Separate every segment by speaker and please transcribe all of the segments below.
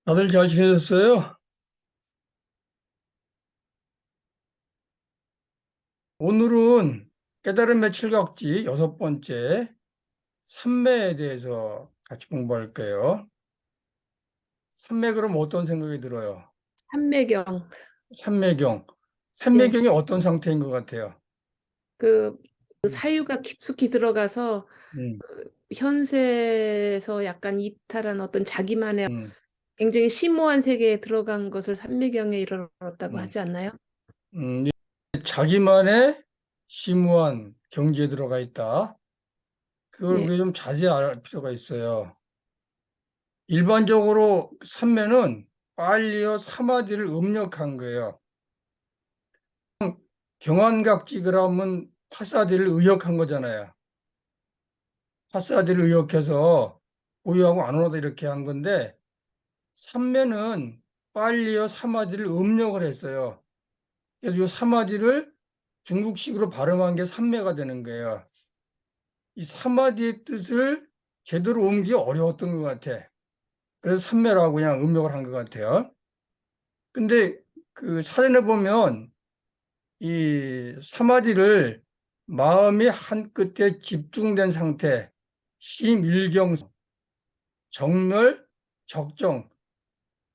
Speaker 1: 다들 잘 지내셨어요? 오늘은 깨달음의 칠각지 여섯 번째 삼매에 대해서 같이 공부할 거예요. 삼매 그럼 어떤 생각이 들어요?
Speaker 2: 삼매경.
Speaker 1: 삼매경.
Speaker 2: 예.
Speaker 1: 삼매경이 어떤 상태인 것 같아요?
Speaker 2: 그, 그
Speaker 1: 음,
Speaker 2: 사유가 깊숙이 들어가서
Speaker 1: 음,
Speaker 2: 현세에서 약간 이탈한 어떤 자기만의
Speaker 1: 음,
Speaker 2: 굉장히 심오한 세계에 들어간 것을 삼매경에 이르렀다고
Speaker 1: 음.
Speaker 2: 하지 않나요?
Speaker 1: 이 자기만의 심오한 경지에 들어가 있다. 그걸
Speaker 2: 예.
Speaker 1: 우리 좀 자세히 알 필요가 있어요. 일반적으로 삼매는 빨리어 사마디를 음력한 거예요. 경환각지 그러면 파사디를 의역한 거잖아요. 파사디를 의역해서 고유하고 안온하다 이렇게 한 건데 삼매는 빨리어 사마디를 음력을 했어요. 그래서 이 사마디를 중국식으로 발음한 게 삼매가 되는 거예요. 이 사마디의 뜻을 제대로 옮기기 어려웠던 것 같아. 그래서 삼매라고 그냥 음력을 한 것 같아요. 근데 그 사전에 보면 이 사마디를 마음이 한 끝에 집중된 상태, 심일경, 정멸, 적정,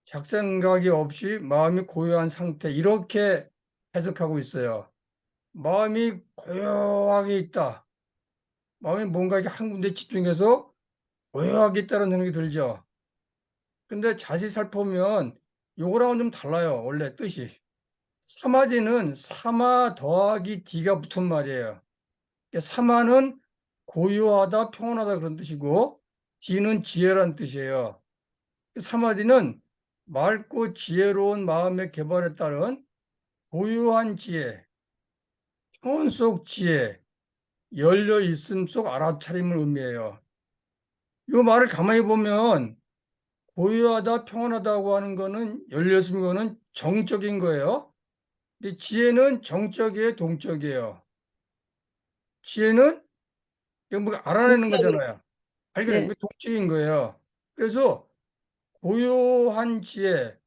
Speaker 1: 작생각이 없이 마음이 고요한 상태 이렇게 해석하고 있어요. 마음이 고요하게 있다. 마음이 뭔가 이렇게 한 군데 집중해서 고요하게 있다는 생각이 들죠. 근데 자세히 살펴보면 요거랑은 좀 달라요. 원래 뜻이. 사마디는 사마 더하기 디가 붙은 말이에요. 사마는 고요하다, 평온하다 그런 뜻이고 디는 지혜란 뜻이에요. 사마디는 맑고 지혜로운 마음의 개발에 따른 고요한 지혜, 평온 속 지혜, 열려 있음 속 알아차림을 의미해요. 이 말을 가만히 보면 고요하다, 평온하다고 하는 거는 열려 있음 거는 정적인 거예요. 근데 지혜는 정적이에요, 동적이에요. 지혜는 이거 뭐 알아내는
Speaker 2: 동적으로.
Speaker 1: 거잖아요. 발견해. 그
Speaker 2: 네.
Speaker 1: 동적인 거예요. 그래서 고요한 지혜,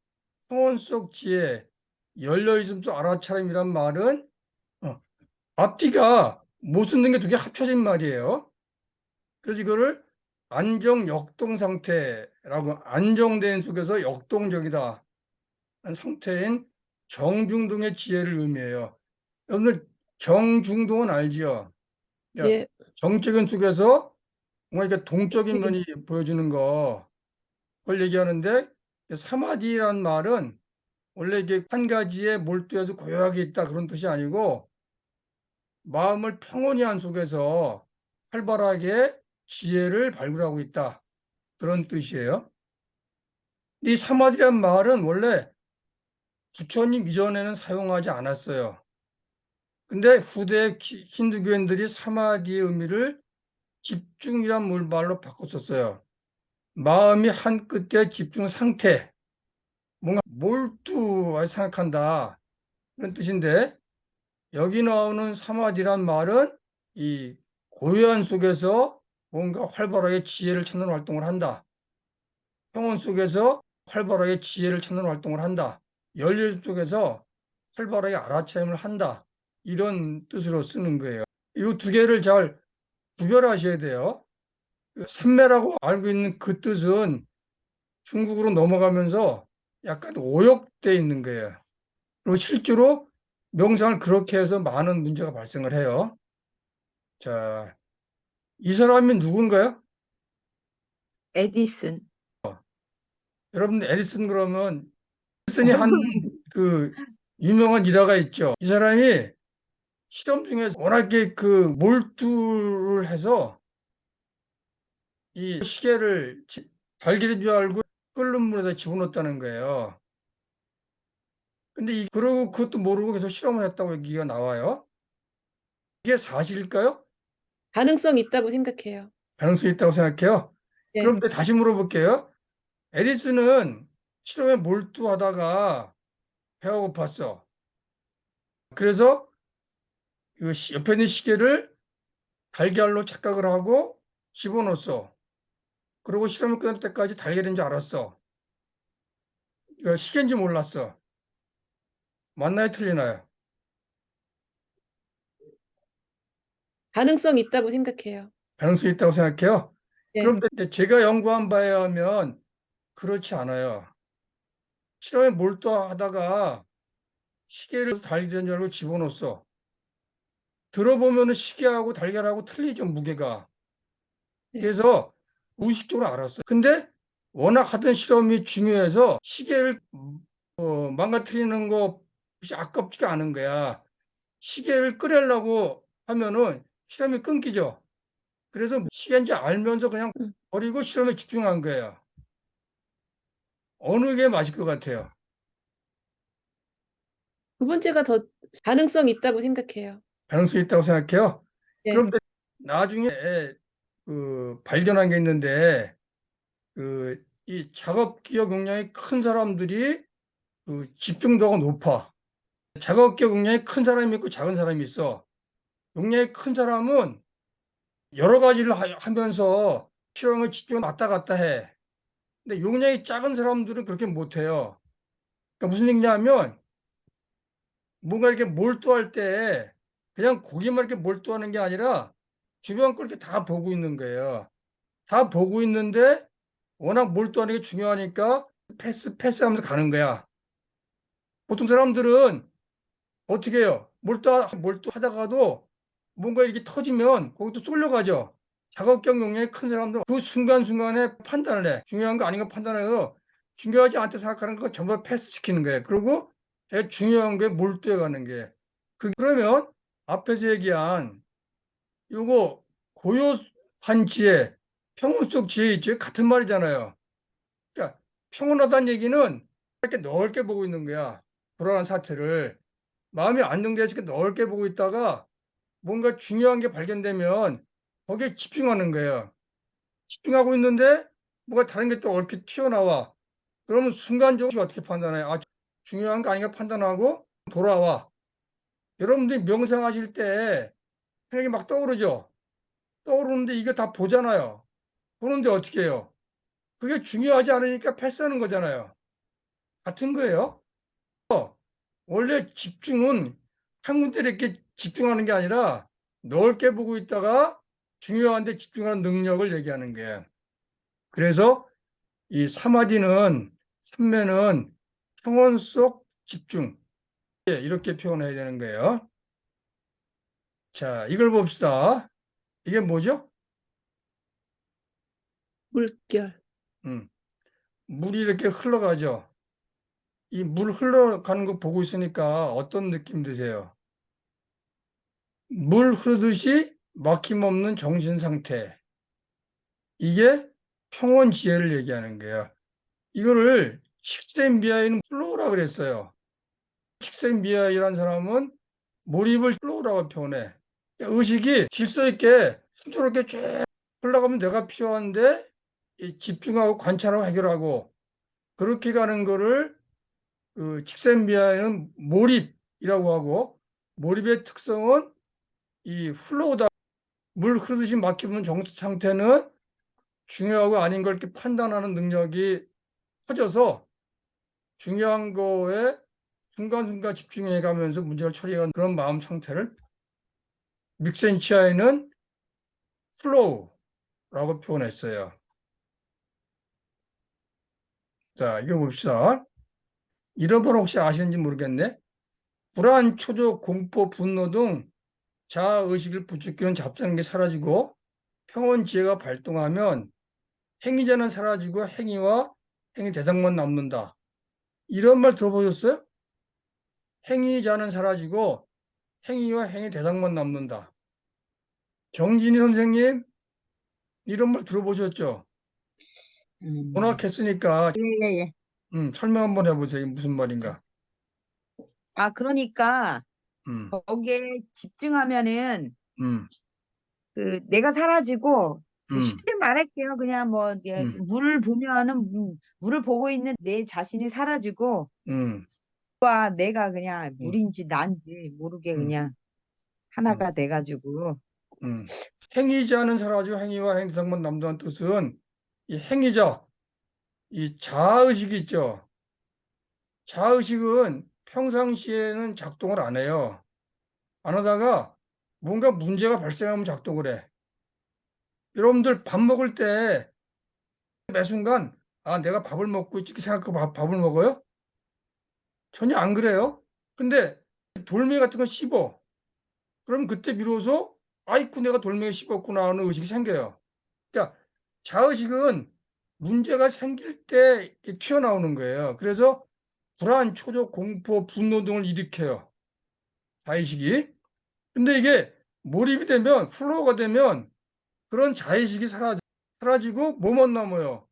Speaker 1: 평온 속 지혜, 열려있음 속 알아차림이란 말은 어, 앞뒤가 못 쓰는 게 두 개 합쳐진 말이에요. 그래서 이거를 안정 역동 상태라고 안정된 속에서 역동적이다 하는 상태인 정중동의 지혜를 의미해요. 여러분들 정중동은 알지요? 그러니까
Speaker 2: 예.
Speaker 1: 정적인 속에서 뭔가 이렇게 동적인
Speaker 2: 되게
Speaker 1: 면이 보여지는 거 그걸 얘기하는데 사마디란 말은 원래 이게 한 가지에 몰두해서 고요하게 있다 그런 뜻이 아니고 마음을 평온히 한 속에서 활발하게 지혜를 발굴하고 있다 그런 뜻이에요. 이 사마디란 말은 원래 부처님 이전에는 사용하지 않았어요. 근데 후대 힌두교인들이 사마디의 의미를 집중이란 말로 바꿨었어요. 마음이 한 끝에 집중 상태, 뭔가 몰두하게 생각한다 그런 뜻인데 여기 나오는 사마디란 말은 이 고요한 속에서 뭔가 활발하게 지혜를 찾는 활동을 한다. 평온 속에서 활발하게 지혜를 찾는 활동을 한다. 열려 속에서 활발하게 알아차림을 한다. 이런 뜻으로 쓰는 거예요. 이 두 개를 잘 구별하셔야 돼요. 삼매라고 알고 있는 그 뜻은 중국으로 넘어가면서 약간 오역돼 있는 거예요. 그리고 실제로 명상을 그렇게 해서 많은 문제가 발생을 해요. 자, 이 사람이 누군가요?
Speaker 3: 에디슨.
Speaker 1: 여러분 에디슨 그러면 에디슨이 한 그 유명한 일화가 있죠. 이 사람이 실험 중에서 워낙에 그 몰두를 해서 이 시계를 달걀인 줄 알고 끓는 물에다 집어넣었다는 거예요. 근데 그러고 그것도 모르고 계속 실험을 했다고 얘기가 나와요. 이게 사실일까요?
Speaker 2: 가능성 있다고 생각해요.
Speaker 1: 가능성이 있다고 생각해요.
Speaker 2: 예.
Speaker 1: 그럼 다시 물어볼게요. 에디슨은 실험에 몰두하다가 배가 고팠어. 그래서 그 옆에 있는 시계를 달걀로 착각을 하고 집어넣었어. 그리고 실험을 끝날 때까지 달걀인 줄 알았어. 이거 시계인지 몰랐어. 맞나요? 틀리나요?
Speaker 2: 가능성 있다고 생각해요.
Speaker 1: 가능성이 있다고 생각해요.
Speaker 2: 네.
Speaker 1: 그런데 제가 연구한 바에 하면 그렇지 않아요. 실험에 몰두하다가 시계를 달걀인 줄 알고 집어넣었어. 들어보면 시계하고 달걀하고 틀리죠, 무게가.
Speaker 2: 네.
Speaker 1: 그래서 무의식적으로 알았어요. 근데 워낙 하던 실험이 중요해서 시계를 망가뜨리는 것이 아깝지가 않은 거야. 시계를 끄려고 하면은 실험이 끊기죠. 그래서 시계인지 알면서 그냥
Speaker 2: 음.
Speaker 1: 버리고 실험에 집중한 거예요. 어느 게 맞을 것 같아요?
Speaker 2: 두 번째가 더 가능성 있다고 생각해요.
Speaker 1: 가능성이 있다고 생각해요.
Speaker 2: 네.
Speaker 1: 그런데 나중에 발견한 게 있는데 이 작업 기억 용량이 큰 사람들이 집중도가 높아. 작업 기억 용량이 큰 사람이 있고 작은 사람이 있어. 용량이 큰 사람은 여러 가지를 하면서 실험을 집중 왔다 갔다 해. 근데 용량이 작은 사람들은 그렇게 못 해요. 그러니까 무슨 얘기냐면 뭔가 이렇게 몰두할 때 그냥 거기만 이렇게 몰두하는 게 아니라 주변 걸 이렇게 다 보고 있는 거예요. 다 보고 있는데 워낙 몰두하는 게 중요하니까 패스하면서 가는 거야. 보통 사람들은 어떻게 해요? 몰두하다가도 뭔가 이렇게 터지면 거기도 쏠려가죠. 작업경 용량이 큰 사람들 그 순간순간에 판단을 해. 중요한 거 아닌 거 판단해서 중요하지 않다고 생각하는 거 전부 패스시키는 거예요. 그리고 제가 중요한 게 몰두해 가는 게. 그러면 앞에서 얘기한 요거 고요한 지혜, 평온 속 지혜 있죠? 같은 말이잖아요. 그러니까 평온하다는 얘기는 이렇게 넓게 보고 있는 거야. 불안한 사태를. 마음이 안정돼서 이렇게 넓게 보고 있다가 뭔가 중요한 게 발견되면 거기에 집중하는 거예요. 집중하고 있는데 뭐가 다른 게 또 얼핏 튀어나와. 그러면 순간적으로 어떻게 판단해요? 아, 중요한 거 아닌가 판단하고 돌아와. 여러분들이 명상하실 때 생각이 막 떠오르죠? 떠오르는데 이거 다 보잖아요. 보는데 어떻게 해요? 그게 중요하지 않으니까 패스하는 거잖아요. 같은 거예요. 원래 집중은 한 군데 이렇게 집중하는 게 아니라 넓게 보고 있다가 중요한 데 집중하는 능력을 얘기하는 거예요. 그래서 이 사마디는 삼매는 평온 속 집중 이렇게 표현해야 되는 거예요. 자, 이걸 봅시다. 이게 뭐죠?
Speaker 2: 물결.
Speaker 1: 음, 물이 이렇게 흘러가죠. 이 물 흘러가는 거 보고 있으니까 어떤 느낌 드세요? 물 흐르듯이 막힘없는 정신 상태. 이게 평온지혜를 얘기하는 거예요. 이거를 칙센비하이는 플로우라 그랬어요. 칙센비하이라는 사람은 몰입을 플로우라고 표현해. 의식이 질서 있게 순조롭게 쭉 흘러가면 내가 필요한데 집중하고 관찰하고 해결하고 그렇게 가는 거를 칙센비하이는 몰입이라고 하고 몰입의 특성은 이 플로우다. 물 흐르듯이 막히는 정수 상태는 중요하고 아닌 걸 이렇게 판단하는 능력이 커져서 중요한 거에 순간순간 집중해 가면서 문제를 처리하는 그런 마음 상태를 믹센치아에는 플로우라고 표현했어요. 자, 이거 봅시다. 이런 번 혹시 아시는지 모르겠네. 불안, 초조, 공포, 분노 등 자아의식을 부추기는 잡다는 게 사라지고 평온 지혜가 발동하면 행위자는 사라지고 행위와 행위 대상만 남는다. 이런 말 들어보셨어요? 행위자는 사라지고 행위와 행위 대상만 남는다. 정진희 선생님, 이런 말 들어보셨죠?
Speaker 3: 음,
Speaker 1: 워낙 했으니까
Speaker 3: 예, 예.
Speaker 1: 설명 한번 해보세요. 이게 무슨 말인가?
Speaker 3: 아, 그러니까
Speaker 1: 음,
Speaker 3: 거기에 집중하면은
Speaker 1: 음,
Speaker 3: 그 내가 사라지고
Speaker 1: 음,
Speaker 3: 쉽게 말할게요. 그냥 뭐
Speaker 1: 음,
Speaker 3: 물을 보면은 물을 보고 있는 내 자신이 사라지고
Speaker 1: 음,
Speaker 3: 내가 그냥
Speaker 1: 음,
Speaker 3: 물인지 난지 모르게
Speaker 1: 음,
Speaker 3: 그냥
Speaker 1: 음,
Speaker 3: 하나가 돼가지고
Speaker 1: 음. 행위자는 사라지고 행위와 행위 대상만 남는다는 뜻은 이 행위자, 이 자아의식이 있죠. 자의식은 평상시에는 작동을 안 해요. 안 하다가 뭔가 문제가 발생하면 작동을 해. 여러분들 밥 먹을 때 매 순간 아, 내가 밥을 먹고 있지 생각하고 밥을 먹어요? 전혀 안 그래요. 근데 돌멩이 같은 거 씹어. 그럼 그때 비로소 아이쿠 내가 돌멩이 씹었구나 하는 의식이 생겨요. 그러니까 자의식은 문제가 생길 때 튀어나오는 거예요. 그래서 불안, 초조, 공포, 분노 등을 일으켜요. 자의식이. 근데 이게 몰입이 되면 플로우가 되면 그런 자의식이 사라지고 뭐만 남아요.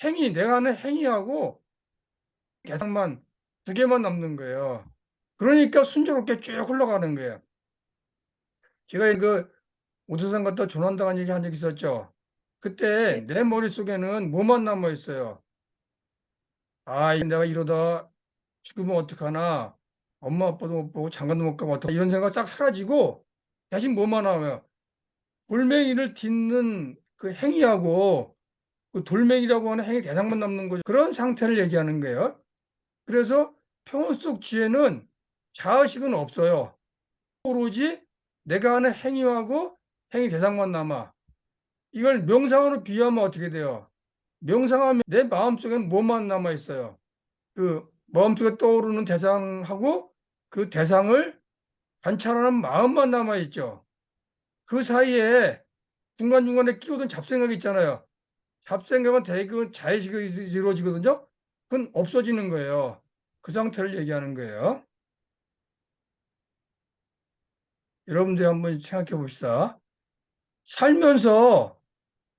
Speaker 1: 행위, 내가 하는 행위하고 대상만 두 개만 남는 거예요. 그러니까 순조롭게 쭉 흘러가는 거예요. 제가 그 오토산 갔다 조난당한 얘기 한 적 있었죠. 그때
Speaker 2: 네.
Speaker 1: 내 머릿속에는 뭐만 남아 있어요. 아, 내가 이러다 죽으면 어떡하나. 엄마 아빠도 못 보고 장가도 못 가면 어떡하나. 이런 생각 싹 사라지고 대신 뭐만 남아요. 돌멩이를 딛는 그 행위하고 그 돌멩이라고 하는 행위 대상만 남는 거죠. 그런 상태를 얘기하는 거예요. 그래서 평온 속 지혜는 자의식은 없어요. 오로지 내가 하는 행위하고 행위 대상만 남아. 이걸 명상으로 비유하면 어떻게 돼요? 명상하면 내 마음속에는 뭐만 남아 있어요? 그 마음속에 떠오르는 대상하고 그 대상을 관찰하는 마음만 남아 있죠. 그 사이에 중간중간에 끼어든 잡생각이 있잖아요. 잡생각은 대개 자의식이 이루어지거든요. 그건 없어지는 거예요. 그 상태를 얘기하는 거예요. 여러분들이 한번 생각해 봅시다. 살면서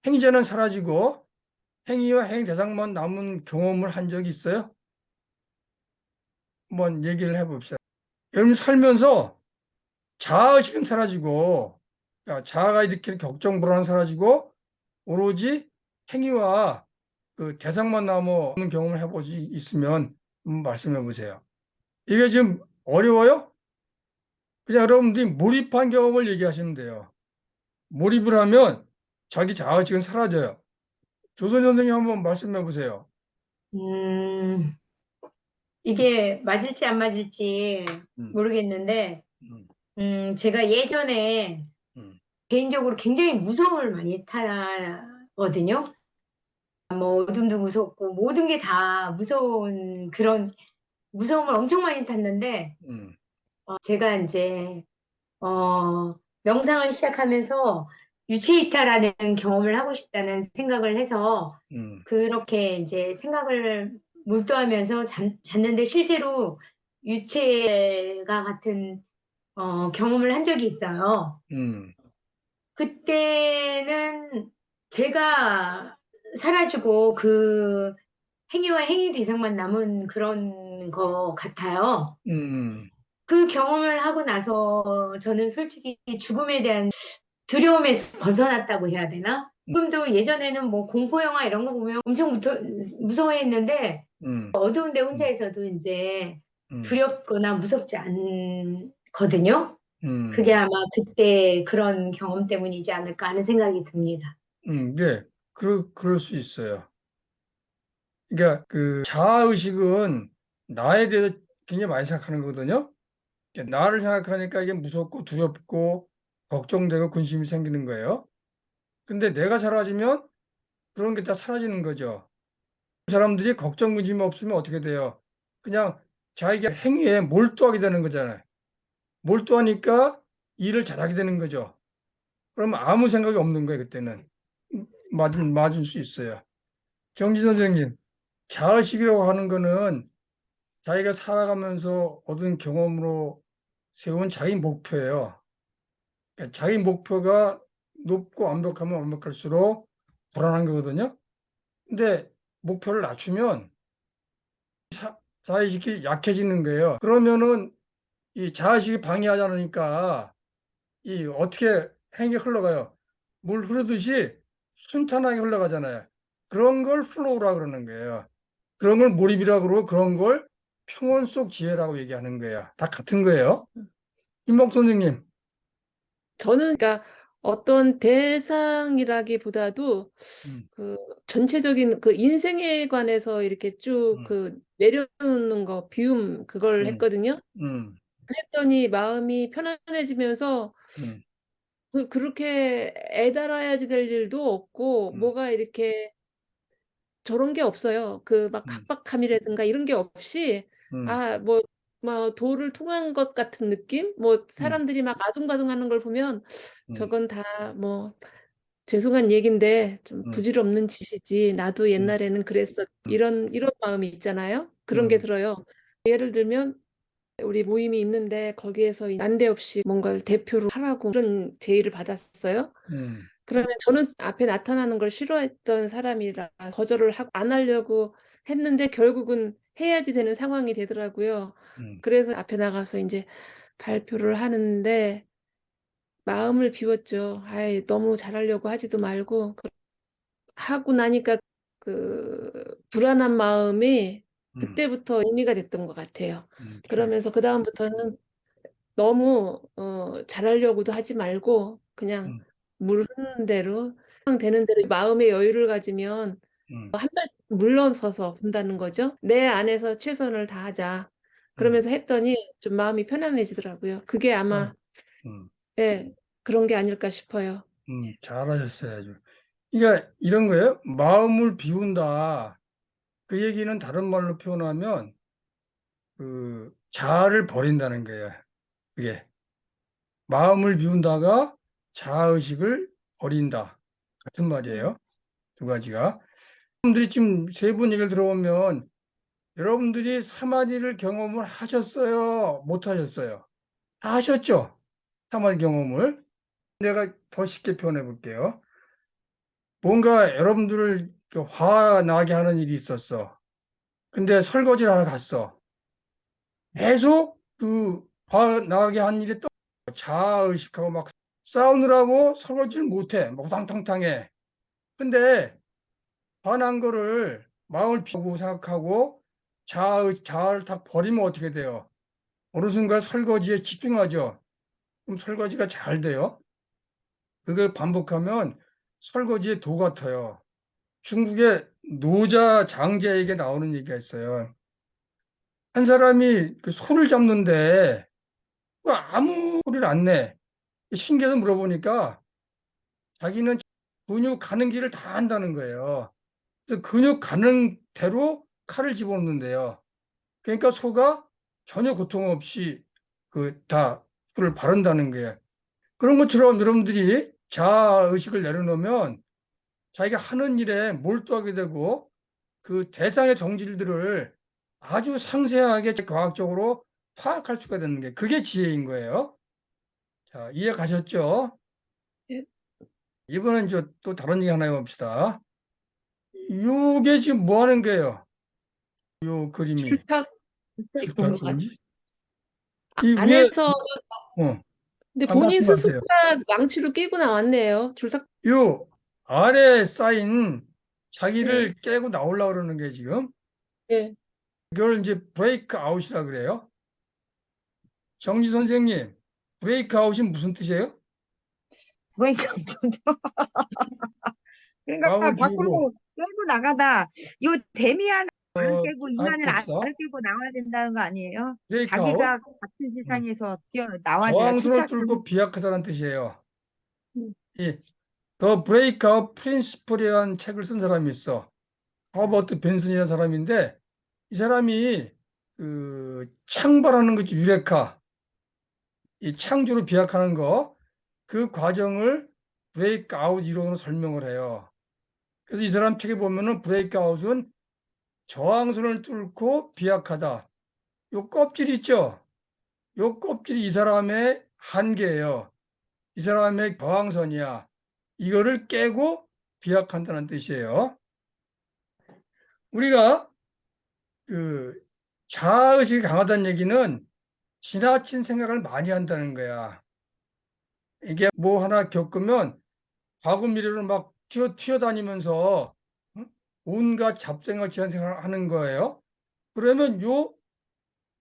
Speaker 1: 행위자는 사라지고 행위와 행위 대상만 남은 경험을 한 적이 있어요? 한번 얘기를 해봅시다. 여러분 살면서 자아의식은 사라지고, 그러니까 자아가 일으키는 격정 불안은 사라지고 오로지 행위와 그 대상만 남은 경험을 해보시 있으면 한번 말씀해 보세요. 이게 지금 어려워요? 그냥 여러분들이 몰입한 경험을 얘기하시면 돼요. 몰입을 하면 자기 자아의식은 사라져요. 조선 선생님 한번 말씀해 보세요.
Speaker 4: 음, 이게 맞을지 안 맞을지
Speaker 1: 음,
Speaker 4: 모르겠는데,
Speaker 1: 음,
Speaker 4: 제가 예전에
Speaker 1: 음,
Speaker 4: 개인적으로 굉장히 무서움을 많이 타거든요. 뭐, 어둠도 무섭고, 모든 게 다 무서운 그런 무서움을 엄청 많이 탔는데,
Speaker 1: 음,
Speaker 4: 제가 이제, 명상을 시작하면서 유체이탈하는 경험을 하고 싶다는 생각을 해서,
Speaker 1: 음,
Speaker 4: 그렇게 이제 생각을 몰두하면서 잤는데 실제로 유체가 같은 경험을 한 적이 있어요.
Speaker 1: 음,
Speaker 4: 그때는 제가 사라지고 그 행위와 행위 대상만 남은 그런 거 같아요.
Speaker 1: 음,
Speaker 4: 그 경험을 하고 나서 저는 솔직히 죽음에 대한 두려움에서 벗어났다고 해야 되나? 지금도 예전에는 뭐 공포 영화 이런 거 보면 엄청 무서워했는데
Speaker 1: 음,
Speaker 4: 어두운데 혼자
Speaker 1: 음,
Speaker 4: 있어도 이제
Speaker 1: 음,
Speaker 4: 두렵거나 무섭지 않거든요. 그게
Speaker 1: 음,
Speaker 4: 아마 그때 그런 경험 때문이지 않을까 하는 생각이 듭니다.
Speaker 1: 네, 그럴 수 있어요. 그러니까 그 자아의식은 나에 대해서 굉장히 많이 생각하는 거거든요. 그러니까 나를 생각하니까 이게 무섭고 두렵고 걱정되고 근심이 생기는 거예요. 근데 내가 사라지면 그런 게 다 사라지는 거죠. 사람들이 걱정, 근심이 없으면 어떻게 돼요? 그냥 자기 행위에 몰두하게 되는 거잖아요. 몰두하니까 일을 잘하게 되는 거죠. 그럼 아무 생각이 없는 거예요, 그때는. 맞을 수 있어요. 정지 선생님, 자의식이라고 하는 거는 자기가 살아가면서 얻은 경험으로 세운 자기 목표예요. 자기 목표가 높고 완벽하면 완벽할수록 불안한 거거든요. 근데 목표를 낮추면 자의식이 약해지는 거예요. 그러면은 이 자의식이 방해하지 않으니까 이 어떻게 행이 흘러가요? 물 흐르듯이 순탄하게 흘러가잖아요. 그런 걸 플로우라 그러는 거예요. 그런 걸 몰입이라 그러고 그런 걸 평온 속 지혜라고 얘기하는 거예요. 다 같은 거예요. 김복 선생님.
Speaker 2: 저는 그러니까 어떤 대상이라기보다도
Speaker 1: 음,
Speaker 2: 그 전체적인 그 인생에 관해서 이렇게 쭉
Speaker 1: 음,
Speaker 2: 그 내려놓는 거, 비움 그걸
Speaker 1: 음,
Speaker 2: 했거든요.
Speaker 1: 음,
Speaker 2: 그랬더니 마음이 편안해지면서
Speaker 1: 음,
Speaker 2: 그렇게 애달아야지 될 일도 없고
Speaker 1: 음,
Speaker 2: 뭐가 이렇게 저런 게 없어요. 그 막
Speaker 1: 음,
Speaker 2: 각박함이라든가 이런 게 없이
Speaker 1: 음,
Speaker 2: 아, 뭐 도를 통한 것 같은 느낌? 뭐
Speaker 1: 음,
Speaker 2: 사람들이 막 아둥바둥하는 걸 보면
Speaker 1: 음,
Speaker 2: 저건 다 뭐 죄송한 얘긴데 좀
Speaker 1: 음,
Speaker 2: 부질없는 짓이지. 나도
Speaker 1: 음,
Speaker 2: 옛날에는 그랬어.
Speaker 1: 음,
Speaker 2: 이런 마음이 있잖아요. 그런 게
Speaker 1: 음,
Speaker 2: 들어요. 예를 들면 우리 모임이 있는데 거기에서 난데없이 뭔가를 대표로 하라고 그런 제의를 받았어요.
Speaker 1: 음,
Speaker 2: 그러면 저는 앞에 나타나는 걸 싫어했던 사람이라 거절을 하고 안 하려고 했는데 결국은 해야지 되는 상황이 되더라고요.
Speaker 1: 음,
Speaker 2: 그래서 앞에 나가서 이제 발표를 하는데 마음을 비웠죠. 아이, 너무 잘하려고 하지도 말고 하고 나니까 그 불안한 마음이
Speaker 1: 음,
Speaker 2: 그때부터 의미가 됐던 것 같아요.
Speaker 1: 그래.
Speaker 2: 그러면서 그다음부터는 너무 잘하려고도 하지 말고 그냥
Speaker 1: 음,
Speaker 2: 물 흐르는 대로 그냥 되는 대로 마음의 여유를 가지면
Speaker 1: 음,
Speaker 2: 한 발 물러서서 본다는 거죠. 내 안에서 최선을 다하자.
Speaker 1: 음,
Speaker 2: 그러면서 했더니 좀 마음이 편안해지더라고요. 그게
Speaker 1: 어,
Speaker 2: 아마
Speaker 1: 음,
Speaker 2: 예, 그런 게 아닐까 싶어요.
Speaker 1: 잘하셨어요, 아주. 그러니까 이런 거예요. 마음을 비운다. 그 얘기는 다른 말로 표현하면 그 자아를 버린다는 거예요. 그게 마음을 비운다가 자아의식을 버린다. 같은 말이에요. 두 가지가. 여러분들이 지금 세 분 얘기를 들어보면 여러분들이 사마디를 경험을 하셨어요? 못 하셨어요? 다 하셨죠? 사마디 경험을. 내가 더 쉽게 표현해 볼게요. 뭔가 여러분들을 화나게 하는 일이 있었어. 근데 설거지를 하러 갔어. 계속 그 화나게 한 일이 또 자아의식하고 막 싸우느라고 설거지를 못해. 막 우당탕탕해. 근데 화난 거를 마음을 비우고 생각하고 자아를 다 버리면 어떻게 돼요? 어느 순간 설거지에 집중하죠. 그럼 설거지가 잘 돼요. 그걸 반복하면 설거지의 도 같아요. 중국의 노자 장제에게 나오는 얘기가 있어요. 한 사람이 그 소를 잡는데 그 아무 소리를 안 내. 신기해서 물어보니까 자기는 근육 가는 길을 다 안다는 거예요. 그래서 근육 가는 대로 칼을 집어넣는데요. 그러니까 소가 전혀 고통 없이 그 다 소를 바른다는 거예요. 그런 것처럼 여러분들이 자아의식을 내려놓으면 자기가 하는 일에 몰두하게 되고 그 대상의 정질들을 아주 상세하게 과학적으로 파악할 수가 되는 게 그게 지혜인 거예요. 자, 이해 가셨죠?
Speaker 2: 예,
Speaker 1: 이번엔 또 다른 얘기 하나 해봅시다. 이게 지금 뭐 하는 거예요? 요 그림이.
Speaker 2: 줄탁인
Speaker 1: 주택
Speaker 2: 것 같아요.
Speaker 1: 그림이? 이 위에,
Speaker 2: 안에서
Speaker 1: 어,
Speaker 2: 근데 본인
Speaker 1: 말씀하세요.
Speaker 2: 스스로가 망치로 끼고 나왔네요. 줄탁.
Speaker 1: 요 아래에 쌓인
Speaker 2: 예,
Speaker 1: 자기를 깨고 나오려고 그러는 게 지금
Speaker 2: 예.
Speaker 1: 이걸 이제 브레이크 아웃이라 그래요. 정지 선생님, 브레이크 아웃이 무슨 뜻이에요?
Speaker 3: 그러니까 그러니까
Speaker 1: 마음을 비우고,
Speaker 3: 밖으로 끌고 나가다. 요 데미안 안 깨고
Speaker 1: 한번
Speaker 3: 이하는 안
Speaker 1: 봅시다.
Speaker 3: 깨고 나와야 된다는 거 아니에요?
Speaker 1: 브레이크 아웃,
Speaker 3: 자기가 같은
Speaker 1: 음,
Speaker 3: 세상에서 뛰어 나와야 돼요.
Speaker 1: 저항선을
Speaker 3: 침착.
Speaker 1: 뚫고 비약하다는 뜻이에요.
Speaker 2: 음,
Speaker 1: 이 더 브레이크 아웃 프린시플이라는 책을 쓴 사람이 있어. 허버트 벤슨이라는 사람인데 이 사람이 그 창발하는 거지, 유레카, 이 창조를 비약하는 거, 그 과정을 브레이크 아웃 이론으로 설명을 해요. 그래서 이 사람 책에 보면은 브레이크 아웃은 저항선을 뚫고 비약하다. 요 껍질 있죠? 요 껍질이 이 사람의 한계예요. 이 사람의 저항선이야. 이거를 깨고 비약한다는 뜻이에요. 우리가 그 자아의식이 강하다는 얘기는 지나친 생각을 많이 한다는 거야. 이게 뭐 하나 겪으면 과거 미래로 막 튀어다니면서 응? 온갖 잡생각지한 생각을 하는 거예요. 그러면 요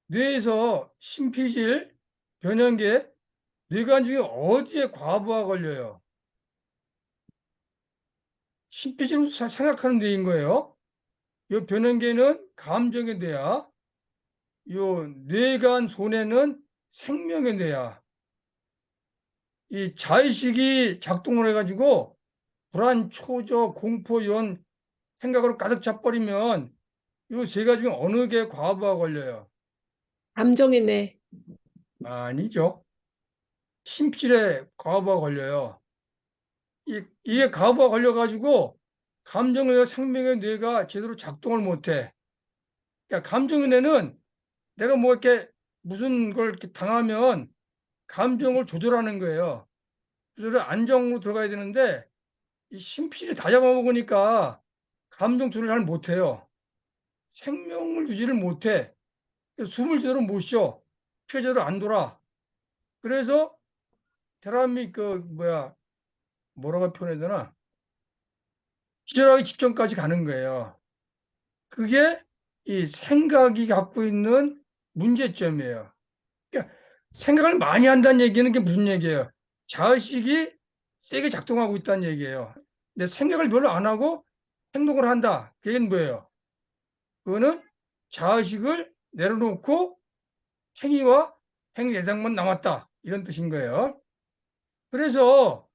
Speaker 1: 뇌에서 심피질, 변형계, 뇌관 중에 어디에 과부하 걸려요? 신피지로 생각하는 뇌인 거예요. 이 변형계는 감정의 뇌야. 요 뇌간 손해는 생명의 뇌야. 이 자의식이 작동을 해가지고 불안, 초조, 공포 이런 생각으로 가득 차버리면 이 세 가지 중 어느 게 과부하 걸려요?
Speaker 2: 감정의 뇌.
Speaker 1: 아니죠. 심필에 과부하 걸려요. 이게 과부하 걸려가지고 감정의 뇌, 생명의 뇌가 제대로 작동을 못해. 그러니까 감정의 뇌는 내가 뭐 이렇게 무슨 걸 이렇게 당하면 감정을 조절하는 거예요. 조절을 안정으로 들어가야 되는데 이 심필이 다 잡아먹으니까 감정 조절을 잘 못해요. 생명을 유지를 못해. 숨을 제대로 못 쉬어. 피가 제대로 안 돌아. 그래서 사람이 뭐라고 표현해야 되나? 기절하기 직전까지 가는 거예요. 그게 이 생각이 갖고 있는 문제점이에요. 그러니까 생각을 많이 한다는 얘기는 게 무슨 얘기예요? 자의식이 세게 작동하고 있다는 얘기예요. 근데 생각을 별로 안 하고 행동을 한다. 그게 뭐예요? 그거는 자의식을 내려놓고 행위와 행위 대상만 남았다. 이런 뜻인 거예요. 그래서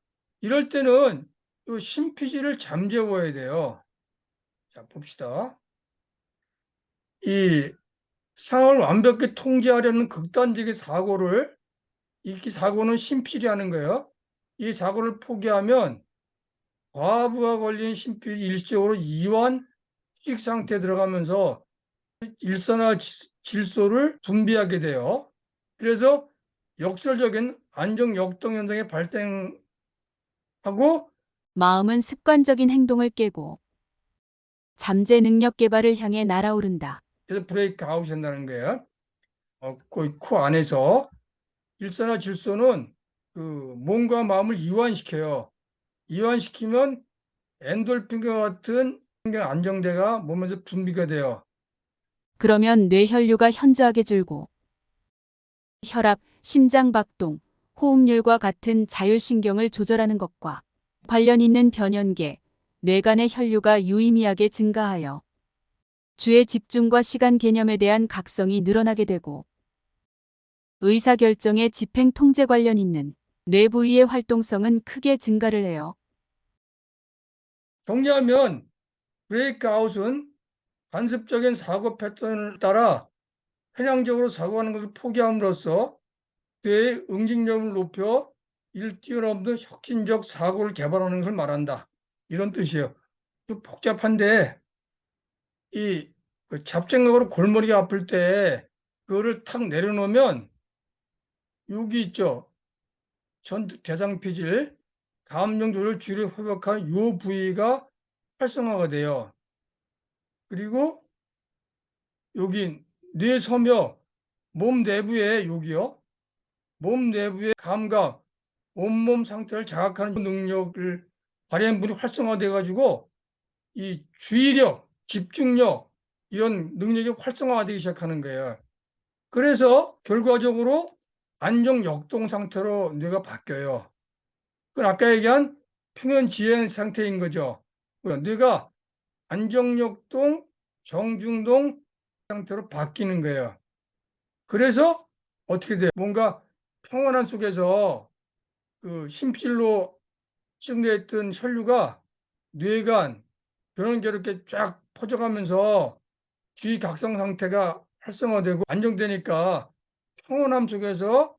Speaker 1: 이럴 때는 이 심피지를 잠재워야 돼요. 자, 봅시다. 이 상황을 완벽히 통제하려는 극단적인 사고를, 이 사고는 심필이라는 거예요. 이 사고를 포기하면 과부하 걸린 심필이 일시적으로 이완 휴식 상태에 들어가면서 일산화 질소를 분비하게 돼요. 그래서 역설적인 안정 역동 현상이 발생하고
Speaker 5: 마음은 습관적인 행동을 깨고 잠재 능력 개발을 향해 날아오른다.
Speaker 1: 그래서 브레이크 아웃이 된다는 거예요. 코 안에서 일산화 질소는 그 몸과 마음을 이완시켜요. 이완시키면 엔돌핀과 같은 신경 안정제가 몸에서 분비가 돼요.
Speaker 5: 그러면 뇌혈류가 현저하게 줄고 혈압, 심장 박동, 호흡률과 같은 자율신경을 조절하는 것과 관련 있는 변연계, 뇌간의 혈류가 유의미하게 증가하여 주의 집중과 시간 개념에 대한 각성이 늘어나게 되고 의사결정의 집행 통제 관련 있는 뇌 부위의 활동성은 크게 증가를 해요.
Speaker 1: 정리하면 브레이크아웃은 관습적인 사고 패턴을 따라 편향적으로 사고하는 것을 포기함으로써 뇌의 응징력을 높여 이를 뛰어넘는 혁신적 사고를 개발하는 것을 말한다. 이런 뜻이에요. 좀 복잡한데 그 잡생각으로 골머리가 아플 때 그거를 탁 내려놓으면 여기 있죠. 전 대상피질, 감정 조절 주의를 회복하는 요 부위가 활성화가 돼요. 그리고 여기 뇌섬유, 몸 내부에 여기요. 몸 내부의 감각, 온몸 상태를 자각하는 능력을 발휘한 분이 활성화돼 가지고 이 주의력, 집중력 이런 능력이 활성화되기 시작하는 거예요. 그래서 결과적으로 안정 역동 상태로 뇌가 바뀌어요. 그건 아까 얘기한 평형 지행 상태인 거죠. 뇌가 안정역동, 정중동 상태로 바뀌는 거예요. 그래서 어떻게 돼요? 뭔가 평온한 속에서 그 심필로 축되어 있던 혈류가 뇌간, 변원계로 이렇게 쫙 퍼져가면서 주의 각성 상태가 활성화되고 안정되니까 평온함 속에서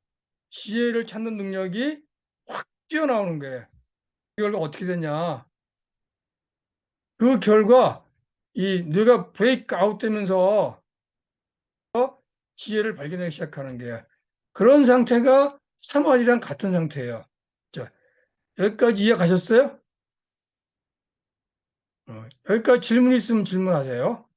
Speaker 1: 지혜를 찾는 능력이 확 뛰어나오는 거예요. 이걸 어떻게 되냐? 그 결과 이 뇌가 브레이크 아웃 되면서 지혜를 발견하기 시작하는 거예요. 그런 상태가 사마리랑 같은 상태예요. 자, 여기까지 이해가셨어요? 여기까지 질문 있으면 질문하세요.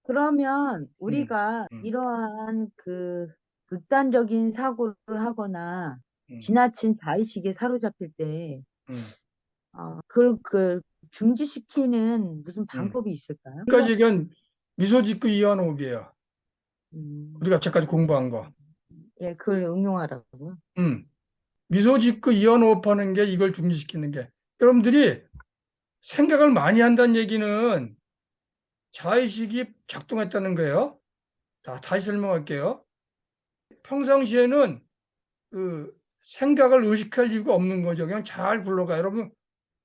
Speaker 3: 그러면 우리가
Speaker 1: 음.
Speaker 3: 이러한 그 극단적인 사고를 하거나
Speaker 1: 음.
Speaker 3: 지나친 자의식에 사로잡힐 때
Speaker 1: 음.
Speaker 3: 그걸 중지시키는 무슨 방법이 있을까요?
Speaker 1: 여기까지 얘기한 미소 짓고 이해하는 호흡이에요.
Speaker 3: 음,
Speaker 1: 우리가 여태까지 공부한 거.
Speaker 3: 예, 그걸 응용하라고요.
Speaker 1: 미소 짓고 이해하는 호흡하는 게 이걸 중지시키는 게. 여러분들이 생각을 많이 한다는 얘기는 자의식이 작동했다는 거예요. 자, 다시 설명할게요. 평상시에는 그 생각을 의식할 이유가 없는 거죠. 그냥 잘 굴러가요. 여러분,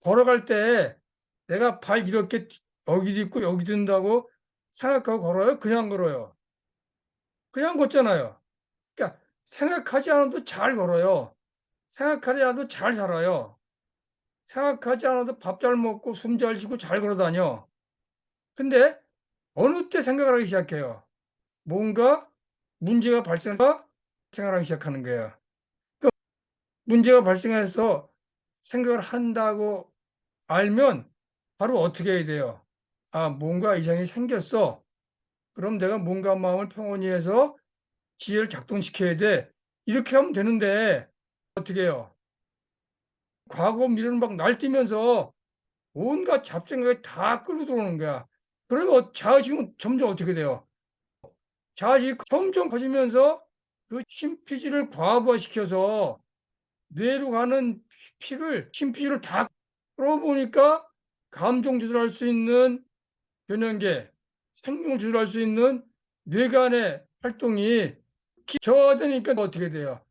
Speaker 1: 걸어갈 때 내가 발 이렇게 여기 딛고 여기 든다고 생각하고 걸어요? 그냥 걸어요. 그냥 걷잖아요. 그러니까 생각하지 않아도 잘 걸어요. 생각하지 않아도 잘 살아요. 생각하지 않아도 밥 잘 먹고 숨 잘 쉬고 잘 걸어 다녀. 근데 어느 때 생각을 하기 시작해요? 뭔가 문제가 발생해서 생각을 하기 시작하는 거예요. 그 문제가 발생해서 생각을 한다고 알면 바로 어떻게 해야 돼요? 아, 뭔가 이상이 생겼어. 그럼 내가 뭔가 마음을 평온히 해서 지혜를 작동시켜야 돼. 이렇게 하면 되는데 어떻게 해요? 과거 미래는 막 날뛰면서 온갖 잡생각이 다 끌고 들어오는 거야. 그러면 자의식은 점점 어떻게 돼요? 자의식이 점점 커지면서 그 심피지를 과부하시켜서 뇌로 가는 피를 심피지를 다 끌어보니까 감정 조절할 수 있는 변연계, 생명 조절할 수 있는 뇌간의 활동이 저하되니까 어떻게 돼요?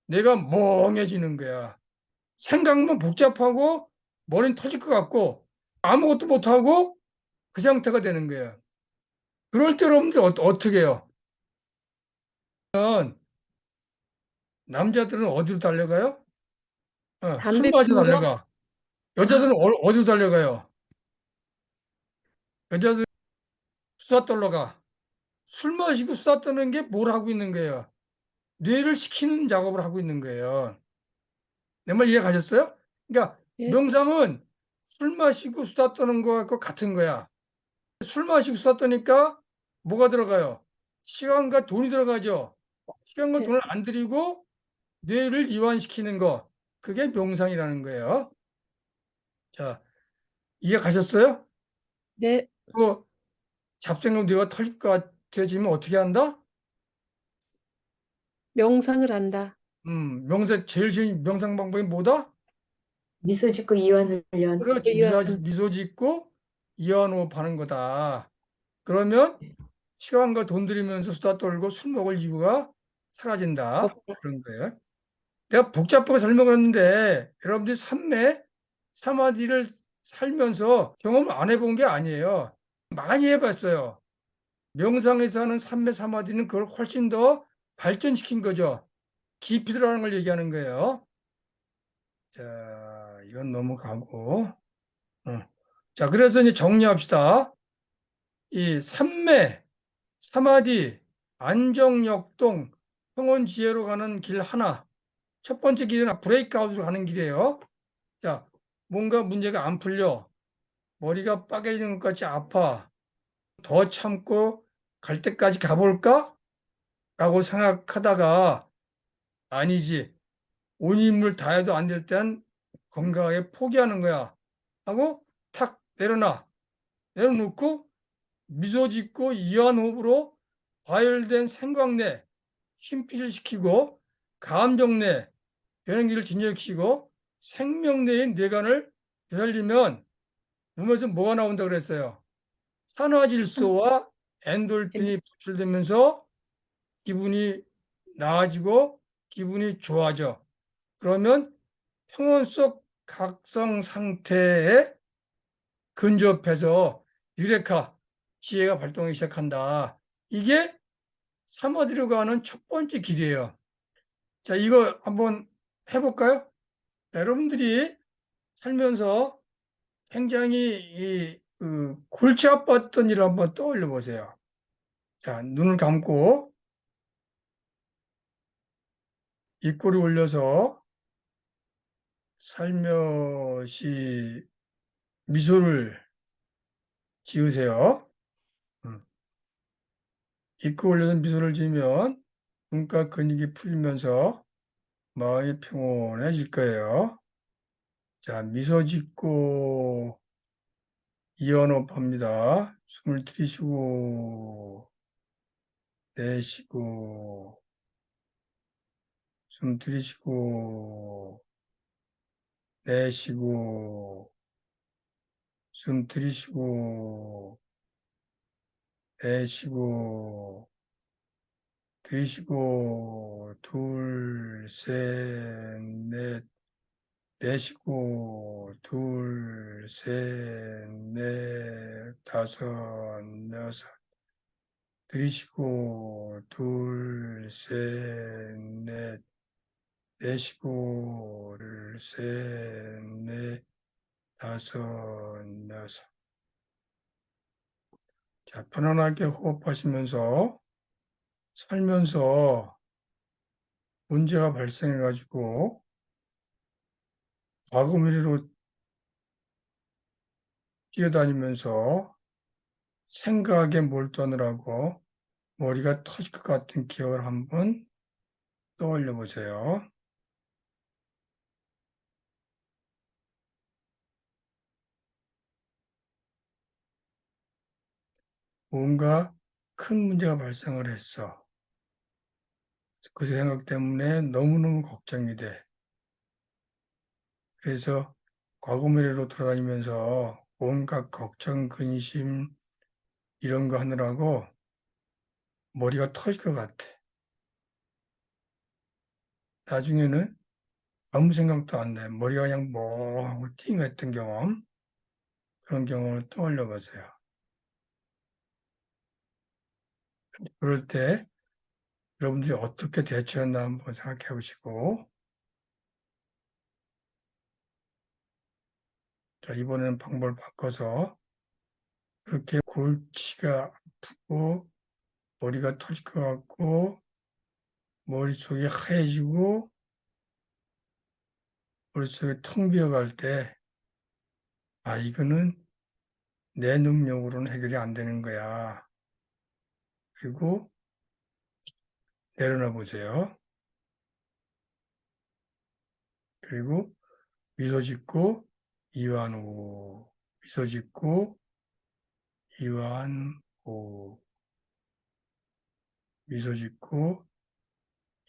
Speaker 1: 내가 멍해지는 거야. 생각만 복잡하고 머리는 터질 것 같고 아무것도 못하고 그 상태가 되는 거예요. 그럴 때 여러분들 어떻게 해요? 남자들은 어디로 달려가요? 술
Speaker 2: 담배
Speaker 1: 마시러
Speaker 2: 피우러?
Speaker 1: 달려가. 여자들은 어디로 달려가요? 여자들 수다 떨러 가. 술 마시고 수다 떠는 게 뭘 하고 있는 거예요? 뇌를 식히는 작업을 하고 있는 거예요. 내 말 이해 가셨어요? 그러니까
Speaker 2: 예,
Speaker 1: 명상은 술 마시고 수다 떠는 거하고 같은 거야. 술 마시고 수다 떠니까 뭐가 들어가요? 시간과 돈이 들어가죠. 시간과
Speaker 2: 예.
Speaker 1: 돈을 안 들이고 뇌를 이완시키는 거. 그게 명상이라는 거예요. 자, 이해 가셨어요?
Speaker 2: 네,
Speaker 1: 그 잡생각 뇌가 털릴 것 같아지면 어떻게 한다?
Speaker 2: 명상을 한다.
Speaker 1: 명상 제일 쉬운 명상 방법이 뭐다?
Speaker 4: 미소 짓고 이완 훈련.
Speaker 1: 그렇지.
Speaker 2: 이완.
Speaker 1: 미소 짓고 이완호흡 하는 거다. 그러면 시간과 돈 들이면서 수다 떨고 술 먹을 이유가 사라진다.
Speaker 2: 없다.
Speaker 1: 그런 거예요. 내가 복잡하게 설명을 했는데 여러분들이 삼매, 사마디를 살면서 경험을 안 해본 게 아니에요. 많이 해봤어요. 명상에서 하는 삼매, 사마디는 그걸 훨씬 더 발전시킨 거죠. 깊이 들어가는 걸 얘기하는 거예요. 자, 이건 넘어가고. 어. 자, 그래서 이제 정리합시다. 이 삼매, 사마디, 안정역동, 평온지혜로 가는 길 하나. 첫 번째 길은 브레이크아웃으로 가는 길이에요. 자, 뭔가 문제가 안 풀려. 머리가 빠개지는 것 같이 아파. 더 참고 갈 때까지 가볼까? 라고 생각하다가 아니지. 온 힘을 다해도 안 될 땐 건강하게 포기하는 거야. 하고 탁 내려놔. 내려놓고 미소 짓고 이완 호흡으로 과열된 생광내 심피를 시키고 감정내 변연기를 진정시키고 생명내인 뇌관을 되살리면 몸에서 뭐가 나온다 그랬어요? 산화질소와 엔돌핀이 분출되면서 기분이 나아지고 기분이 좋아져. 그러면 평온 속 각성 상태에 근접해서 유레카, 지혜가 발동하기 시작한다. 이게 사마디로 가는 첫 번째 길이에요. 자, 이거 한번 해볼까요? 여러분들이 살면서 굉장히 골치 아팠던 일을 한번 떠올려 보세요. 자, 눈을 감고 입꼬리 올려서 살며시 미소를 지으세요. 음. 입꼬리 올려서 미소를 지으면 눈가 근육이 풀리면서 마음이 평온해질 거예요. 자, 미소 짓고 이완호흡 합니다. 숨을 들이쉬고 내쉬고 숨 들이쉬고 내쉬고 숨 들이쉬고 내쉬고 들이쉬고 둘, 셋, 넷 내쉬고 둘, 셋, 넷, 다섯, 여섯 들이쉬고 둘, 셋, 넷 내쉬고 둘, 셋, 넷, 다섯, 여섯. 자, 편안하게 호흡하시면서 살면서 문제가 발생해가지고 과거 미래로 뛰어다니면서 생각에 몰두하느라고 머리가 터질 것 같은 기억을 한번 떠올려 보세요. 뭔가 큰 문제가 발생을 했어. 그 생각 때문에 너무너무 걱정이 돼. 그래서 과거 미래로 돌아다니면서 온갖 걱정, 근심 이런 거 하느라고 머리가 터질 것 같아. 나중에는 아무 생각도 안 나. 머리가 그냥 멍하고 띵했던 경험, 그런 경험을 떠올려 보세요. 그럴 때 여러분들이 어떻게 대처했나 한번 생각해 보시고, 자, 이번에는 방법을 바꿔서 그렇게 골치가 아프고 머리가 터질 것 같고 머릿속이 하얘지고 머릿속이 텅 비어갈 때, 아, 이거는 내 능력으로는 해결이 안 되는 거야. 그리고 내려놔 보세요. 그리고 미소 짓고 이완호, 미소 짓고 이완호, 미소 짓고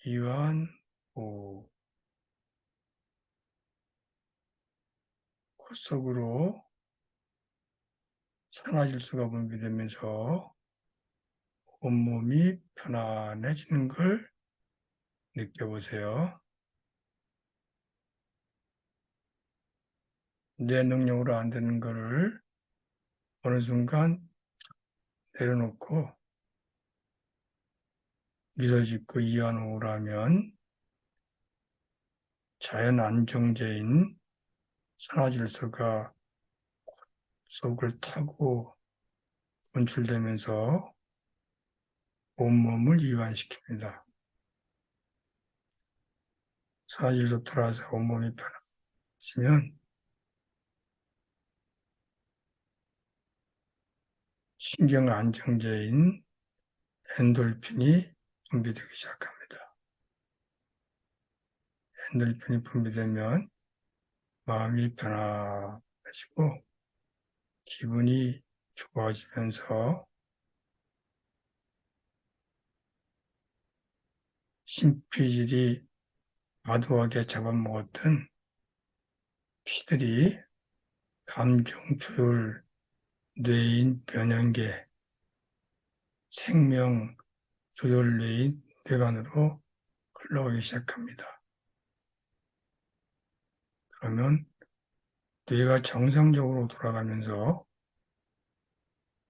Speaker 1: 이완호. 콧속으로 산화질소가 분비되면서 온몸이 편안해지는 걸 느껴보세요. 내 능력으로 안 되는 거를 어느 순간 내려놓고 미소 짓고 이완호를 하면 자연 안정제인 산화질소가 속을 타고 분출되면서 온몸을 이완시킵니다. 산화질소 따라서 온몸이 편해지면 신경 안정제인 엔돌핀이 분비되기 시작합니다. 엔돌핀이 분비되면 마음이 편안해지고 기분이 좋아지면서 심피질이 과도하게 잡아먹었던 피들이 감정 조절 뇌인 변연계, 생명 조절 뇌인 뇌관으로 흘러오기 시작합니다. 그러면 뇌가 정상적으로 돌아가면서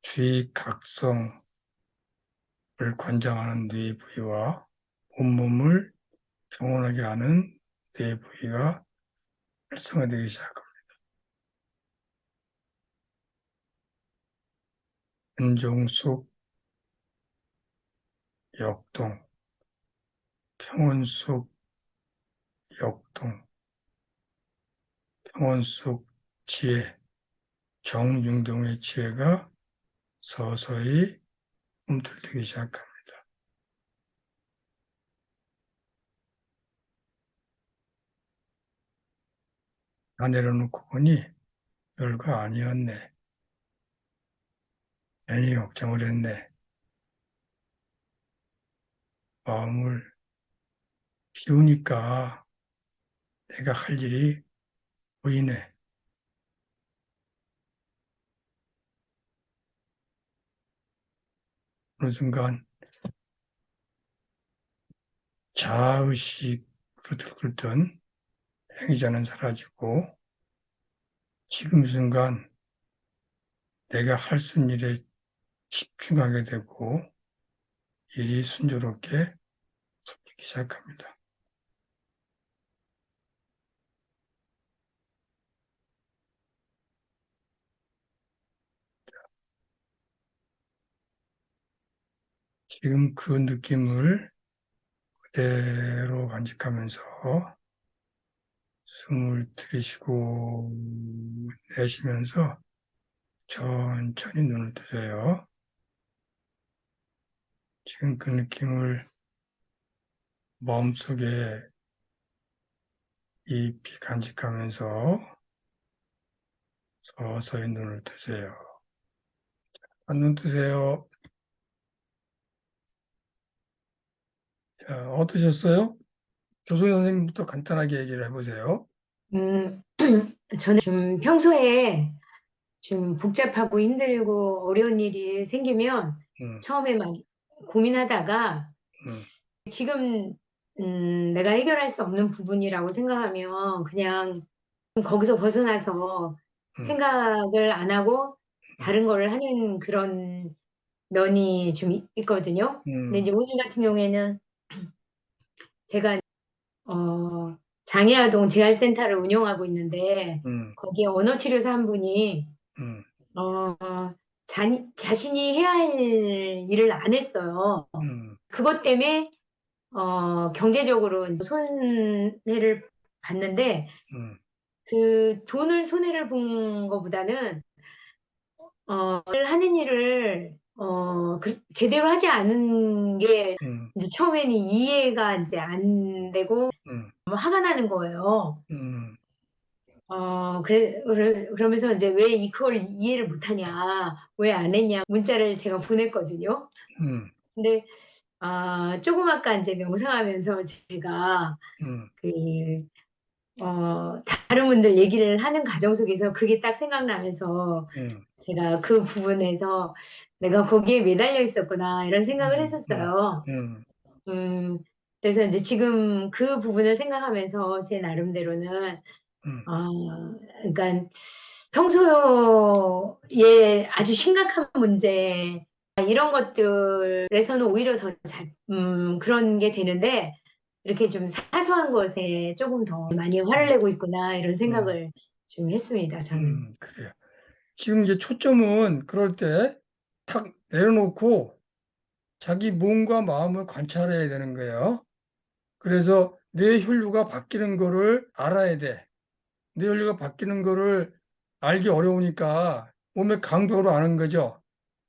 Speaker 1: 주의각성을 관장하는 뇌 부위와 온몸을 평온하게 하는 뇌 부위가 활성화되기 시작합니다. 근종 속 역동, 평온 속 역동, 평온 속 지혜, 정중동의 지혜가 서서히 꿈틀대기 시작합니다. 다 내려놓고 보니 별거 아니었네. 괜히 걱정을 했네. 마음을 비우니까 내가 할 일이 보이네. 어느 순간 자의식으로 들끓던 행위자는 사라지고 지금 이 순간 내가 할 수 있는 일에 집중하게 되고 일이 순조롭게 풀리기 시작합니다. 지금 그 느낌을 그대로 간직하면서 숨을 들이쉬고 내쉬면서 천천히 눈을 뜨세요. 지금 그 느낌을 마음속에 깊이 간직하면서 서서히 눈을 뜨세요. 눈 뜨세요. 자, 어떠셨어요? 조소희 선생님부터 간단하게 얘기를 해보세요.
Speaker 4: 저는 좀 평소에 좀 복잡하고 힘들고 어려운 일이 생기면
Speaker 1: 음,
Speaker 4: 처음에 막 고민하다가
Speaker 1: 음,
Speaker 4: 지금 내가 해결할 수 없는 부분이라고 생각하면 그냥 거기서 벗어나서
Speaker 1: 음,
Speaker 4: 생각을 안 하고 다른 거를 하는 그런 면이 좀 있거든요. 근데 이제 오늘 같은 경우에는 제가 장애아동 재활센터를 운영하고 있는데
Speaker 1: 음,
Speaker 4: 거기에 언어치료사 한 분이
Speaker 1: 음,
Speaker 4: 어, 자신이 해야 할 일을 안 했어요.
Speaker 1: 음,
Speaker 4: 그것 때문에 경제적으로 손해를 봤는데
Speaker 1: 음,
Speaker 4: 그 돈을 손해를 본 것보다는 하는 일을 제대로 하지 않은 게
Speaker 1: 음,
Speaker 4: 이제 처음에는 이해가 이제 안 되고
Speaker 1: 음,
Speaker 4: 화가 나는 거예요.
Speaker 1: 음,
Speaker 4: 그러면서 이제 왜 그걸 이해를 못하냐, 왜 안 했냐 문자를 제가 보냈거든요.
Speaker 1: 음,
Speaker 4: 근데 조금 아까 이제 명상하면서 제가
Speaker 1: 음,
Speaker 4: 그 다른 분들 얘기를 하는 과정 속에서 그게 딱 생각나면서
Speaker 1: 음,
Speaker 4: 제가 그 부분에서 내가 거기에 매달려 있었구나 이런 생각을 했었어요.
Speaker 1: 음,
Speaker 4: 음, 그래서 이제 지금 그 부분을 생각하면서 제 나름대로는
Speaker 1: 음,
Speaker 4: 그러니까 평소에 아주 심각한 문제 이런 것들에서는 오히려 더 그런 게 되는데 이렇게 좀 사소한 것에 조금 더 많이 화를 내고 있구나 이런 생각을 좀 했습니다. 저는.
Speaker 1: 그래요. 지금 이제 초점은 그럴 때 탁 내려놓고 자기 몸과 마음을 관찰해야 되는 거예요. 그래서 내 혈류가 바뀌는 거를 알아야 돼. 내 혈류가 바뀌는 거를 알기 어려우니까 몸의 강도로 아는 거죠.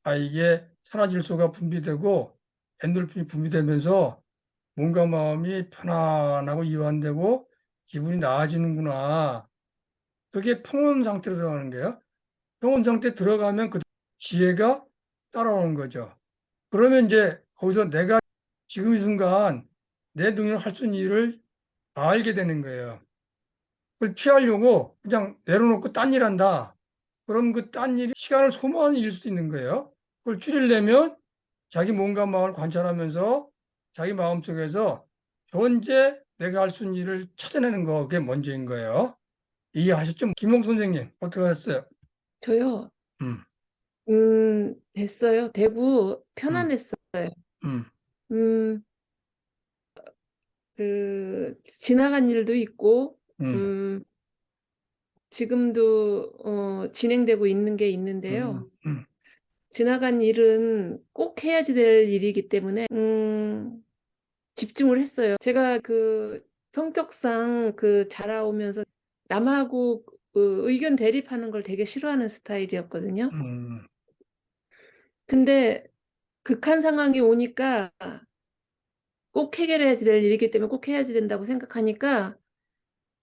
Speaker 1: 아, 이게 산화질소가 분비되고 엔돌핀이 분비되면서 몸과 마음이 편안하고 이완되고 기분이 나아지는구나. 그게 평온 상태로 들어가는 거예요. 평온 상태 들어가면 그 지혜가 따라오는 거죠. 그러면 이제 거기서 내가 지금 이 순간 내 능력으로 할 수 있는 일을 알게 되는 거예요. 그걸 피하려고 그냥 내려놓고 딴 일 한다. 그럼 그 딴 일이 시간을 소모하는 일일 수도 있는 거예요. 그걸 줄이려면 자기 몸과 마음을 관찰하면서 자기 마음속에서 현재 내가 할 수 있는 일을 찾아내는 거, 그게 먼저인 거예요. 이해하셨죠? 김홍 선생님, 어떻게 하셨어요?
Speaker 2: 저요.
Speaker 1: 음,
Speaker 2: 됐어요. 되고
Speaker 1: 음,
Speaker 2: 편안했어요.
Speaker 1: 음,
Speaker 2: 음, 지나간 일도 있고,
Speaker 1: 음,
Speaker 2: 지금도 진행되고 있는 게
Speaker 1: 음,
Speaker 2: 있는데요.
Speaker 1: 음,
Speaker 2: 지나간 일은 꼭 해야지 될 일이기 때문에 집중을 했어요. 제가 그 성격상 자라오면서 남하고 의견 대립하는 걸 되게 싫어하는 스타일이었거든요.
Speaker 1: 음,
Speaker 2: 근데 극한 상황이 오니까 꼭 해결해야지 될 일이기 때문에 꼭 해야지 된다고 생각하니까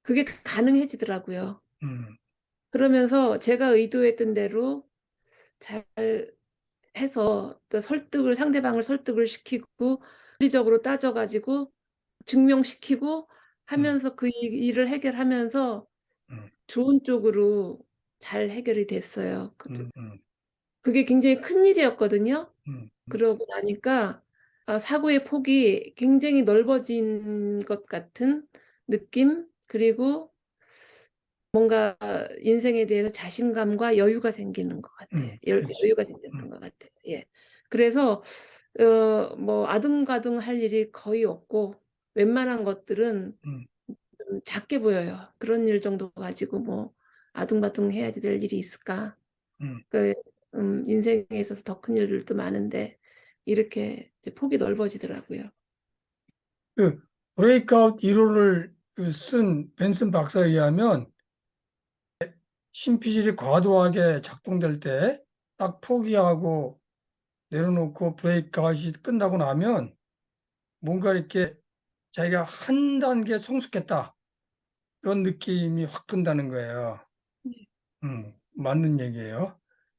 Speaker 2: 그게 가능해지더라고요.
Speaker 1: 음,
Speaker 2: 그러면서 제가 의도했던 대로 잘 해서 또 상대방을 설득을 시키고 논리적으로 따져가지고 증명시키고
Speaker 1: 음,
Speaker 2: 하면서 그 일을 해결하면서
Speaker 1: 음,
Speaker 2: 좋은 쪽으로 잘 해결이 됐어요.
Speaker 1: 음, 음.
Speaker 2: 그게 굉장히 큰 일이었거든요.
Speaker 1: 음,
Speaker 2: 그러고 나니까 사고의 폭이 굉장히 넓어진 것 같은 느낌, 그리고 뭔가 인생에 대해서 자신감과 여유가 생기는 것 같아.
Speaker 1: 그렇지.
Speaker 2: 여유가 생기는 것 같아. 예. 그래서 뭐 아등바등 할 일이 거의 없고 웬만한 것들은
Speaker 1: 음,
Speaker 2: 좀 작게 보여요. 그런 일 정도 가지고 뭐 아등바등 해야지 될 일이 있을까?
Speaker 1: 음.
Speaker 2: 그 인생에 있어서 더 큰 일들도 많은데 이렇게 이제 폭이 넓어지더라고요.
Speaker 1: 그 브레이크아웃 1호를 쓴 벤슨 박사에 의하면 심피질이 과도하게 작동될 때 딱 포기하고 내려놓고 브레이크아웃이 끝나고 나면 뭔가 이렇게 자기가 한 단계 성숙했다. 그런 느낌이 확 든다는 거예요. 맞는 얘기예요.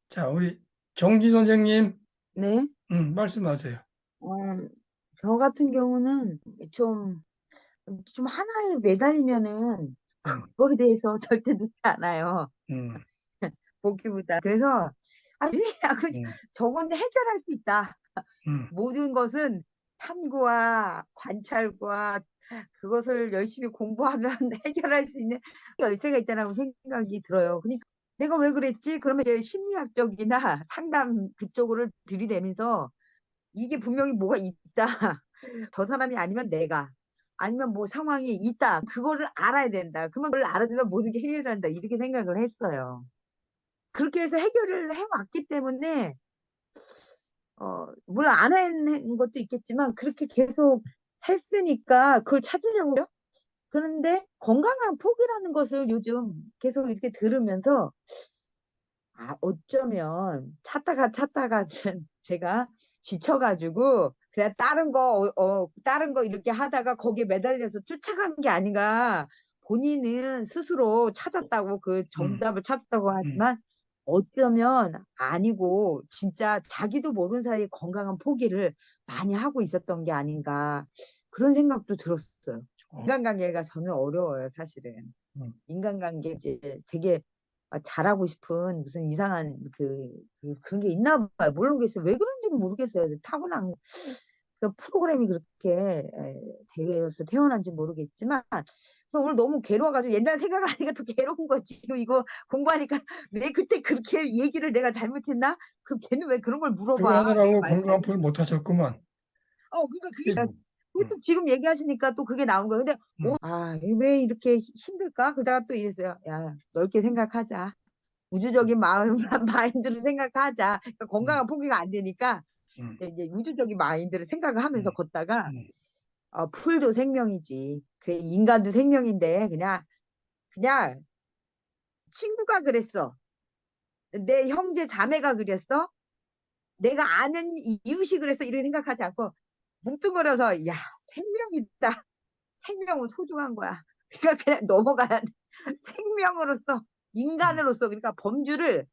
Speaker 1: 자, 우리 정지 선생님,
Speaker 3: 네.
Speaker 1: 말씀하세요.
Speaker 3: 어, 저 같은 경우는 좀 하나에 매달리면은
Speaker 1: 음,
Speaker 3: 그거에 대해서 절대 늦지 않아요.
Speaker 1: 음,
Speaker 3: 보기보다. 그래서, 하고
Speaker 1: 음,
Speaker 3: 저건데 해결할 수 있다.
Speaker 1: 음,
Speaker 3: 모든 것은 탐구와 관찰과 그것을 열심히 공부하면 해결할 수 있는 열쇠가 있다라고 생각이 들어요. 그러니까 내가 왜 그랬지? 그러면 이제 심리학적이나 상담 그쪽으로 들이대면서 이게 분명히 뭐가 있다. 저 사람이 아니면 내가. 아니면 뭐 상황이 있다. 그거를 알아야 된다. 그러면 그걸 알아두면 모든 게 해결된다. 이렇게 생각을 했어요. 그렇게 해서 해결을 해왔기 때문에 물론 안 한 것도 있겠지만 그렇게 계속 했으니까 그걸 찾으려고 요 그런데 건강한 포기라는 것을 요즘 계속 이렇게 들으면서 어쩌면 찾다가 제가 지쳐가지고 그냥 다른 거 이렇게 하다가 거기에 매달려서 쫓아간 게 아닌가. 본인은 스스로 찾았다고 그
Speaker 1: 음,
Speaker 3: 정답을 찾았다고
Speaker 1: 음.
Speaker 3: 하지만 어쩌면 아니고 진짜 자기도 모르는 사이에 건강한 포기를 많이 하고 있었던 게 아닌가. 그런 생각도 들었어요.
Speaker 1: 어,
Speaker 3: 인간관계가 저는 어려워요, 사실은.
Speaker 1: 음.
Speaker 3: 인간관계 이제 되게 잘하고 싶은 무슨 이상한 그런 게 있나 봐요. 모르겠어요. 왜 그런지는 모르겠어요. 타고난 그 프로그램이 그렇게 되어서 태어난지 모르겠지만 그래서 오늘 너무 괴로워가지고 옛날 생각을 하니까 또 괴로운 거지. 지금 이거 공부하니까 왜 그때 그렇게 얘기를 내가 잘못했나? 걔는 왜 그런 걸
Speaker 1: 그거
Speaker 3: 물어봐. 내가
Speaker 1: 하느라고
Speaker 3: 말
Speaker 1: 건강한 포기 못 하셨구만.
Speaker 3: 그러니까 그게
Speaker 1: 음,
Speaker 3: 또 지금 얘기하시니까 또 그게 나온 거예요. 근데
Speaker 1: 음,
Speaker 3: 왜 이렇게 힘들까? 그러다가 또 이랬어요. 야, 넓게 생각하자. 우주적인 마음, 마인드를 생각하자. 그러니까
Speaker 1: 음,
Speaker 3: 건강한 포기가 안 되니까
Speaker 1: 음,
Speaker 3: 이제 우주적인 마인드를 생각을 하면서
Speaker 1: 음,
Speaker 3: 걷다가
Speaker 1: 음,
Speaker 3: 풀도 생명이지. 그래, 인간도 생명인데 그냥 친구가 그랬어. 내 형제 자매가 그랬어. 내가 아는 이웃이 그랬어. 이렇게 생각하지 않고 뭉뚱그려서 야, 생명이다. 생명은 소중한 거야. 그러니까 그냥 넘어가야 돼. 생명으로서
Speaker 1: 음,
Speaker 3: 인간으로서 그러니까 범주를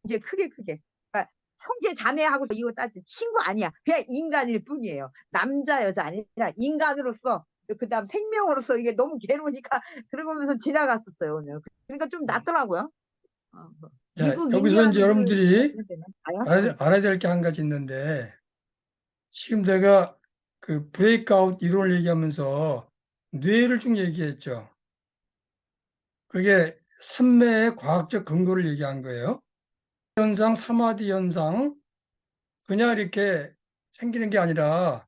Speaker 3: 이제 크게 그러니까 형제 자매하고서 이거 따지 친구 아니야. 그냥 인간일 뿐이에요. 남자 여자 아니라 인간으로서 그다음 생명으로서 이게 너무 괴로우니까 그러면서 지나갔었어요 오늘. 그러니까 좀
Speaker 1: 음.
Speaker 3: 낫더라고요.
Speaker 1: 자,
Speaker 3: 미국
Speaker 1: 여기서 이제
Speaker 3: 인디언들
Speaker 1: 여러분들이
Speaker 3: 이런 데는 가요.
Speaker 1: 알아야 될 게 한 가지 있는데, 지금 내가 그 브레이크아웃 이론을 얘기하면서 뇌를 쭉 얘기했죠. 그게 삼매의 과학적 근거를 얘기한 거예요. 현상, 사마디 현상, 그냥 이렇게 생기는 게 아니라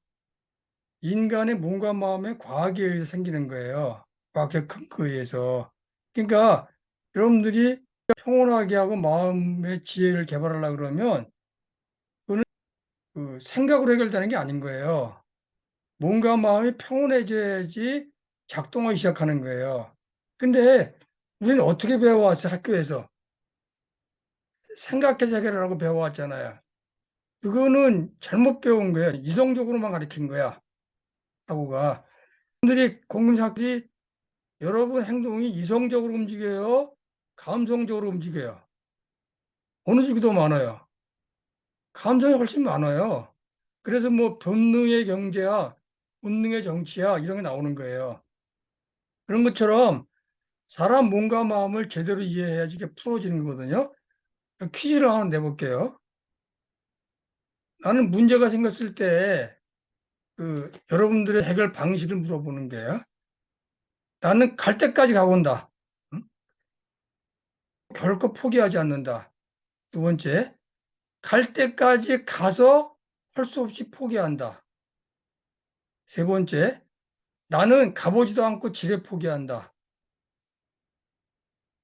Speaker 1: 인간의 몸과 마음의 과학에 의해서 생기는 거예요. 과학적 근거에 의해서. 그러니까 여러분들이 평온하게 하고 마음의 지혜를 개발하려고 그러면 그거는 그 생각으로 해결되는 게 아닌 거예요. 몸과 마음이 평온해져야지 작동하기 시작하는 거예요. 근데 우리는 어떻게 배워왔어요? 학교에서. 생각해서 해결하라고 배워왔잖아요. 그거는 잘못 배운 거예요. 이성적으로만 가르친 거야. 사고가. 분들이 공동사들이 여러분 행동이 이성적으로 움직여요? 감성적으로 움직여요? 어느 쪽이 더 많아요? 감정이 훨씬 많아요. 그래서 뭐 본능의 경제야, 본능의 정치야 이런 게 나오는 거예요. 그런 것처럼 사람 몸과 마음을 제대로 이해해야지 이게 풀어지는 거거든요. 퀴즈를 하나 내볼게요. 나는 문제가 생겼을 때 여러분들의 해결 방식을 물어보는 거예요. 나는 갈 때까지 가본다. 응? 결코 포기하지 않는다. 두 번째, 갈 때까지 가서 할 수 없이 포기한다. 세 번째, 나는 가보지도 않고 지레 포기한다.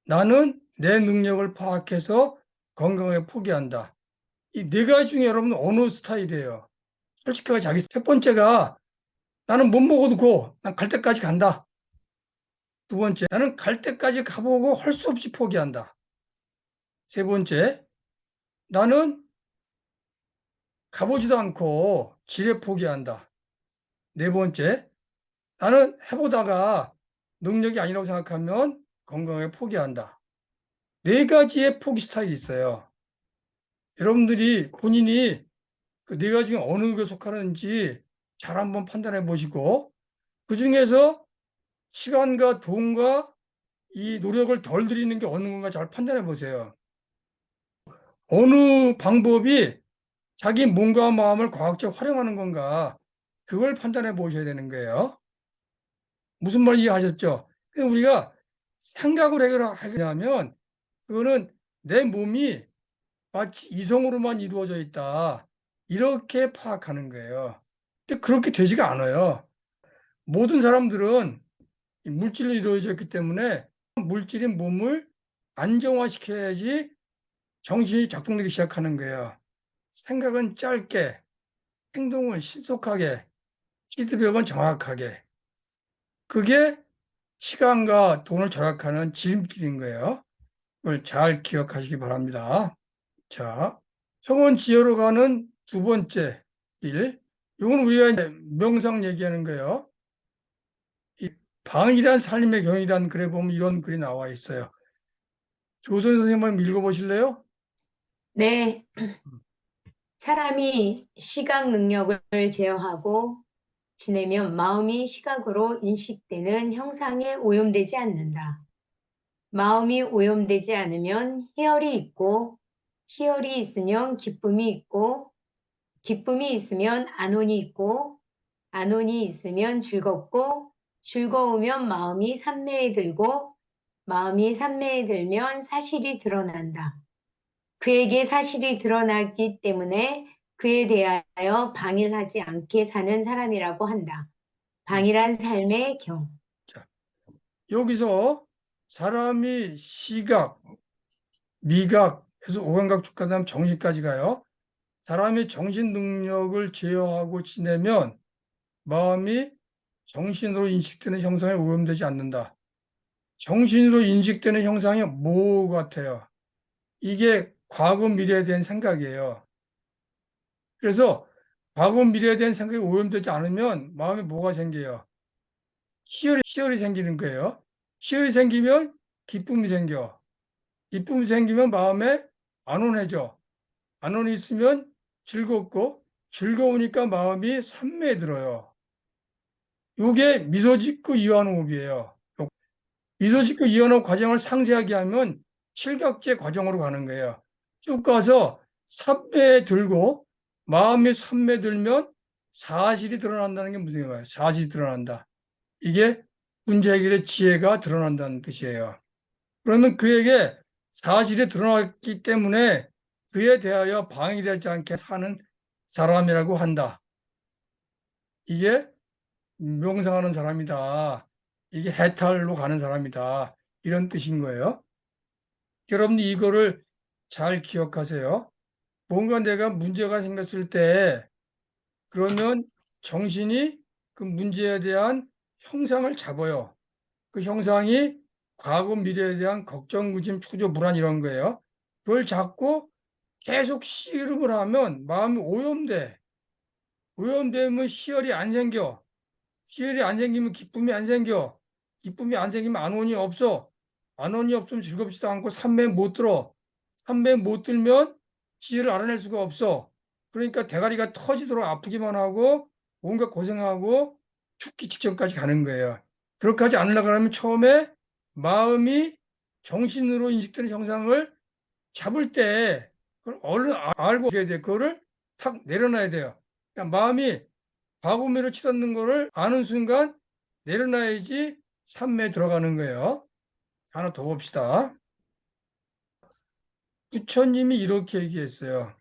Speaker 1: 나는 내 능력을 파악해서 건강하게 포기한다. 이 네 가지 중에 여러분 어느 스타일이에요? 솔직하게 자기 첫 번째가 나는 못 먹어도 고, 난 갈 때까지 간다. 두 번째, 나는 갈 때까지 가보고 할 수 없이 포기한다. 세 번째, 나는 가보지도 않고 지레 포기한다. 네 번째, 나는 해보다가 능력이 아니라고 생각하면 건강하게 포기한다. 네 가지의 포기 스타일이 있어요. 여러분들이 본인이 그 네 가지 중에 어느 게 속하는지 잘 한번 판단해 보시고 그 중에서 시간과 돈과 이 노력을 덜 들이는 게 어느 건가 잘 판단해 보세요. 어느 방법이 자기 몸과 마음을 과학적으로 활용하는 건가 그걸 판단해 보셔야 되는 거예요. 무슨 말 이해하셨죠? 우리가 생각을 해결하냐면 그거는 내 몸이 마치 이성으로만 이루어져 있다. 이렇게 파악하는 거예요. 근데 그렇게 되지가 않아요. 모든 사람들은 물질로 이루어져 있기 때문에 물질이 몸을 안정화시켜야지 정신이 작동되기 시작하는 거예요. 생각은 짧게, 행동은 신속하게, 피드백은 정확하게. 그게 시간과 돈을 절약하는 지름길인 거예요. 그걸 잘 기억하시기 바랍니다. 자, 성원지혜로 가는 두 번째 일. 이건 우리가 이제 명상 얘기하는 거예요. 이 방이란 삶의 경이란 글에 보면 이런 글이 나와 있어요. 조선 선생님 한번 읽어보실래요?
Speaker 4: 네. 사람이 시각 능력을 제어하고 지내면 마음이 시각으로 인식되는 형상에 오염되지 않는다. 마음이 오염되지 않으면 희열이 있고, 희열이 있으면 기쁨이 있고, 기쁨이 있으면 안온이 있고, 안온이 있으면 즐겁고, 즐거우면 마음이 산매에 들고, 마음이 산매에 들면 사실이 드러난다. 그에게 사실이 드러나기 때문에 그에 대하여 방일하지 않게 사는 사람이라고 한다. 방일한 삶의 경.
Speaker 1: 자, 여기서 사람이 시각, 미각, 해서 오감각,觸각, 다음 정신까지 가요. 사람이 정신 능력을 제어하고 지내면 마음이 정신으로 인식되는 형상에 오염되지 않는다. 정신으로 인식되는 형상이 뭐 같아요? 이게 과거 미래에 대한 생각이에요. 그래서 과거 미래에 대한 생각이 오염되지 않으면 마음에 뭐가 생겨요? 희열이 생기는 거예요. 희열이 생기면 기쁨이 생겨. 기쁨이 생기면 마음에 안온해져. 안온이 있으면 즐겁고 즐거우니까 마음이 산매에 들어요. 이게 미소 짓고 이완호흡이에요. 미소 짓고 이완호흡 과정을 상세하게 하면 칠각제 과정으로 가는 거예요. 쭉 가서 산매에 들고 마음이 산매에 들면 사실이 드러난다는 게 무슨 말이에요? 사실이 드러난다. 이게 문제 해결의 지혜가 드러난다는 뜻이에요. 그러면 그에게 사실이 드러났기 때문에 그에 대하여 방해되지 않게 사는 사람이라고 한다. 이게 명상하는 사람이다. 이게 해탈로 가는 사람이다. 이런 뜻인 거예요. 여러분 이거를 잘 기억하세요. 뭔가 내가 문제가 생겼을 때 그러면 정신이 그 문제에 대한 형상을 잡아요. 그 형상이 과거 미래에 대한 걱정, 구심, 초조, 불안 이런 거예요. 그걸 잡고 계속 씨름을 하면 마음이 오염돼. 오염되면 희열이 안 생겨. 희열이 안 생기면 기쁨이 안 생겨. 기쁨이 안 생기면 안온이 없어. 안온이 없으면 즐겁지도 않고 삼매 못 들어. 삼매 못 들면 지혜를 알아낼 수가 없어. 그러니까 대가리가 터지도록 아프기만 하고 온갖 고생하고 죽기 직전까지 가는 거예요. 그렇게 하지 않으려고 하면 처음에 마음이 정신으로 인식되는 형상을 잡을 때 그걸 얼른 알고 해야 돼. 그거를 탁 내려놔야 돼요. 그러니까 마음이 과거미로 치닫는 거를 아는 순간 내려놔야지 삼매에 들어가는 거예요. 하나 더 봅시다. 부처님이 이렇게 얘기했어요.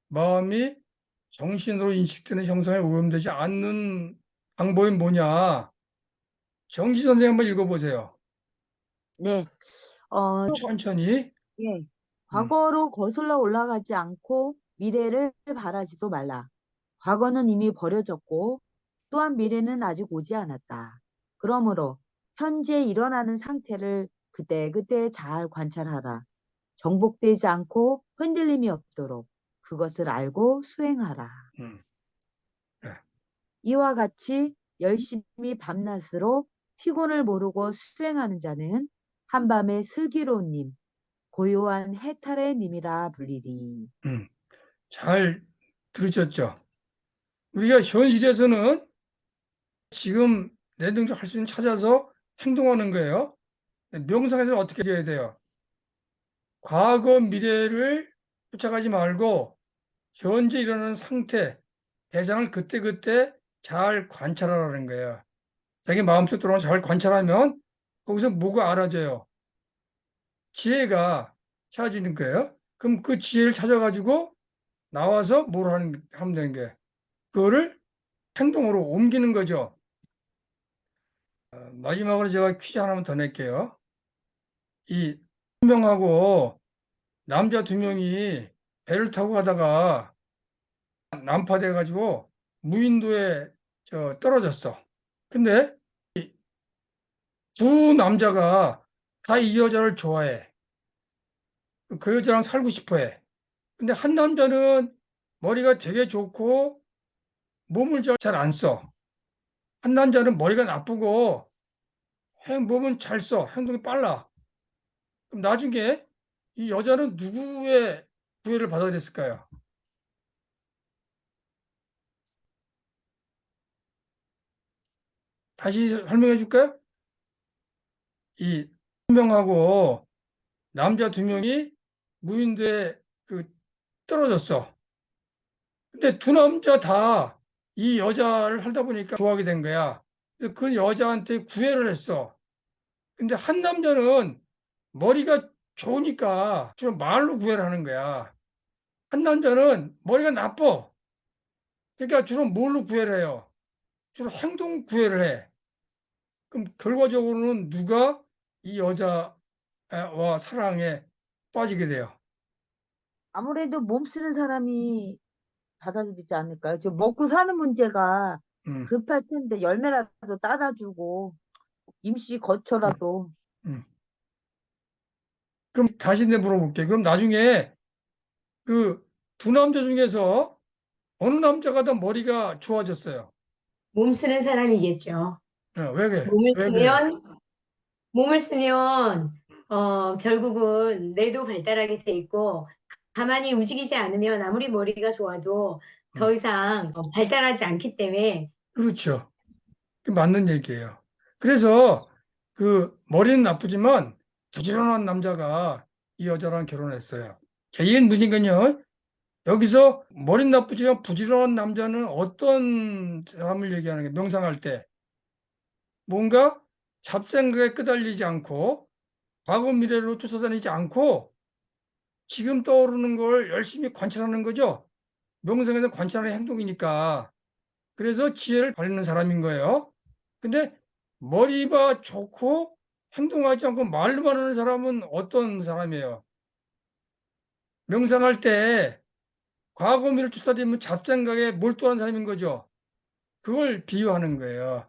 Speaker 1: 마음이 정신으로 인식되는 형상에 오염되지 않는 방법이 뭐냐? 정지 선생 한번 읽어보세요.
Speaker 3: 네.
Speaker 1: 천천히.
Speaker 3: 예. 과거로 거슬러 올라가지 않고 미래를 바라지도 말라. 과거는 이미 버려졌고 또한 미래는 아직 오지 않았다. 그러므로 현재 일어나는 상태를 그때그때 잘 관찰하라. 정복되지 않고 흔들림이 없도록 그것을 알고 수행하라.
Speaker 1: 음. 네.
Speaker 3: 이와 같이 열심히 밤낮으로 피곤을 모르고 수행하는 자는 한밤의 슬기로운 님, 고요한 해탈의 님이라 불리리.
Speaker 1: 잘 들으셨죠? 우리가 현실에서는 지금 내 능력 할 수 있는 찾아서 행동하는 거예요. 명상에서는 어떻게 해야 돼요? 과거, 미래를 쫓아가지 말고 현재 일어나는 상태, 대상을 그때그때 잘 관찰하라는 거예요. 자기 마음속 들어오면 잘 관찰하면 거기서 뭐가 알아져요? 지혜가 찾아지는 거예요. 그럼 그 지혜를 찾아가지고 나와서 하면 되는 게 그거를 행동으로 옮기는 거죠. 마지막으로 제가 퀴즈 하나만 더 낼게요. 이 한 명하고 남자 두 명이 배를 타고 가다가 난파돼 가지고 무인도에 떨어졌어. 근데 두 남자가 다 이 여자를 좋아해. 그 여자랑 살고 싶어 해. 근데 한 남자는 머리가 되게 좋고 몸을 잘 안 써. 한 남자는 머리가 나쁘고 몸은 잘 써. 행동이 빨라. 그럼 나중에 이 여자는 누구의 구애를 받아야 됐을까요? 다시 설명해 줄까요? 이 한 명하고 남자 두 명이 무인도에 떨어졌어. 근데 두 남자 다 이 여자를 살다 보니까 좋아하게 된 거야. 그래서 그 여자한테 구애를 했어. 근데 한 남자는 머리가 좋으니까 주로 말로 구애를 하는 거야. 한 남자는 머리가 나빠. 그러니까 주로 뭘로 구애를 해요? 주로 행동 구애를 해. 그럼 결과적으로는 누가 이 여자와 사랑에 빠지게 돼요?
Speaker 3: 아무래도 몸 쓰는 사람이 받아들이지 않을까요? 지금 먹고 사는 문제가
Speaker 1: 음,
Speaker 3: 급할 텐데 열매라도 따다 주고 임시 거처라도.
Speaker 1: 음. 그럼 다시 내 물어볼게. 그럼 나중에 그 두 남자 중에서 어느 남자가 더 머리가 좋아졌어요?
Speaker 4: 몸 쓰는 사람이겠죠.
Speaker 1: 왜 그래?
Speaker 4: 몸을
Speaker 1: 왜 그래요?
Speaker 4: 쓰면 몸을 쓰면 결국은 뇌도 발달하게 돼 있고 가만히 움직이지 않으면 아무리 머리가 좋아도 더
Speaker 1: 음,
Speaker 4: 이상 발달하지 않기 때문에
Speaker 1: 그렇죠. 그 맞는 얘기예요. 그래서 그 머리는 나쁘지만 부지런한 남자가 이 여자랑 결혼했어요. 개인 문이군요. 여기서 머리 나쁘지만 부지런한 남자는 어떤 사람을 얘기하는 게 명상할 때 뭔가 잡생각에 끄달리지 않고 과거 미래로 쫓아다니지 않고 지금 떠오르는 걸 열심히 관찰하는 거죠. 명상에서 관찰하는 행동이니까. 그래서 지혜를 발휘는 사람인 거예요. 근데 머리가 좋고 행동하지 않고 말로만 하는 사람은 어떤 사람이에요? 명상할 때 과거 미래를 쫓아다니면 잡생각에 몰두하는 사람인 거죠. 그걸 비유하는 거예요.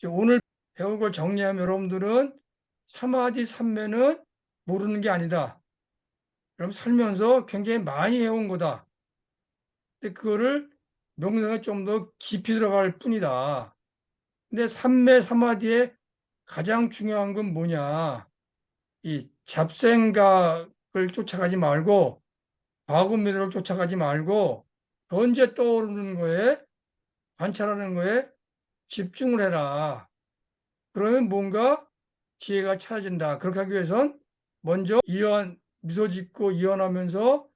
Speaker 1: 오늘 배운 걸 정리하면 여러분들은 사마디 삼매는 모르는 게 아니다. 여러분 살면서 굉장히 많이 해온 거다. 근데 그거를 명상에 좀 더 깊이 들어갈 뿐이다. 근데 삼매 사마디의 가장 중요한 건 뭐냐? 이 잡생각을 쫓아가지 말고 과거 미래를 쫓아가지 말고 현재 떠오르는 거에 관찰하는 거에 집중을 해라. 그러면 뭔가 지혜가 찾아진다. 그렇게 하기 위해선 먼저 미소 짓고 이완하면서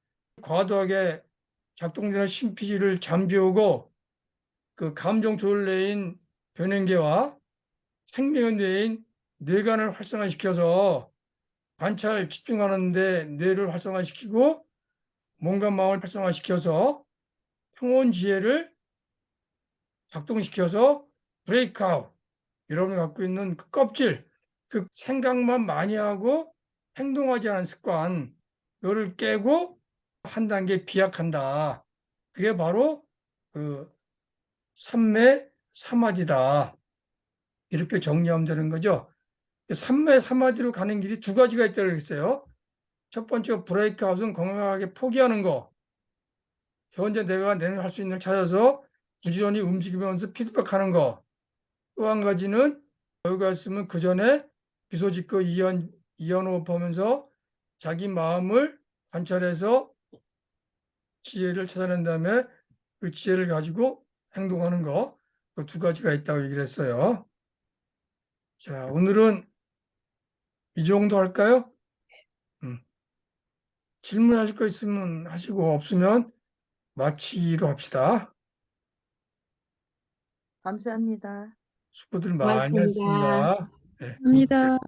Speaker 1: 과도하게 작동되는 심피지를 잠재우고 그 감정 조절뇌인 변형계와 생명의 뇌인 뇌관을 활성화시켜서 관찰 집중하는데 뇌를 활성화시키고 몸과 마음을 활성화시켜서 평온 지혜를 작동시켜서 브레이크아웃, 여러분이 갖고 있는 그 껍질, 그 생각만 많이 하고 행동하지 않은 습관, 이거를 깨고 한 단계 비약한다. 그게 바로 그 삼매 사마디다. 이렇게 정리하면 되는 거죠. 삼매 사마디로 가는 길이 두 가지가 있다고 그랬어요. 첫 번째 브레이크아웃은 건강하게 포기하는 거. 현재 내가 할 수 있는 걸 찾아서 부지런히 움직이면서 피드백하는 거. 또 한 가지는 여유가 있으면 그 전에 미소 짓고 이연호흡하면서 자기 마음을 관찰해서 지혜를 찾아낸 다음에 그 지혜를 가지고 행동하는 거. 그 두 가지가 있다고 얘기를 했어요. 자, 오늘은 이 정도 할까요? 질문하실 거 있으면 하시고 없으면 마치기로 합시다.
Speaker 3: 감사합니다.
Speaker 1: 수고들 많이
Speaker 4: 고맙습니다.
Speaker 1: 했습니다. 네.
Speaker 2: 합니다.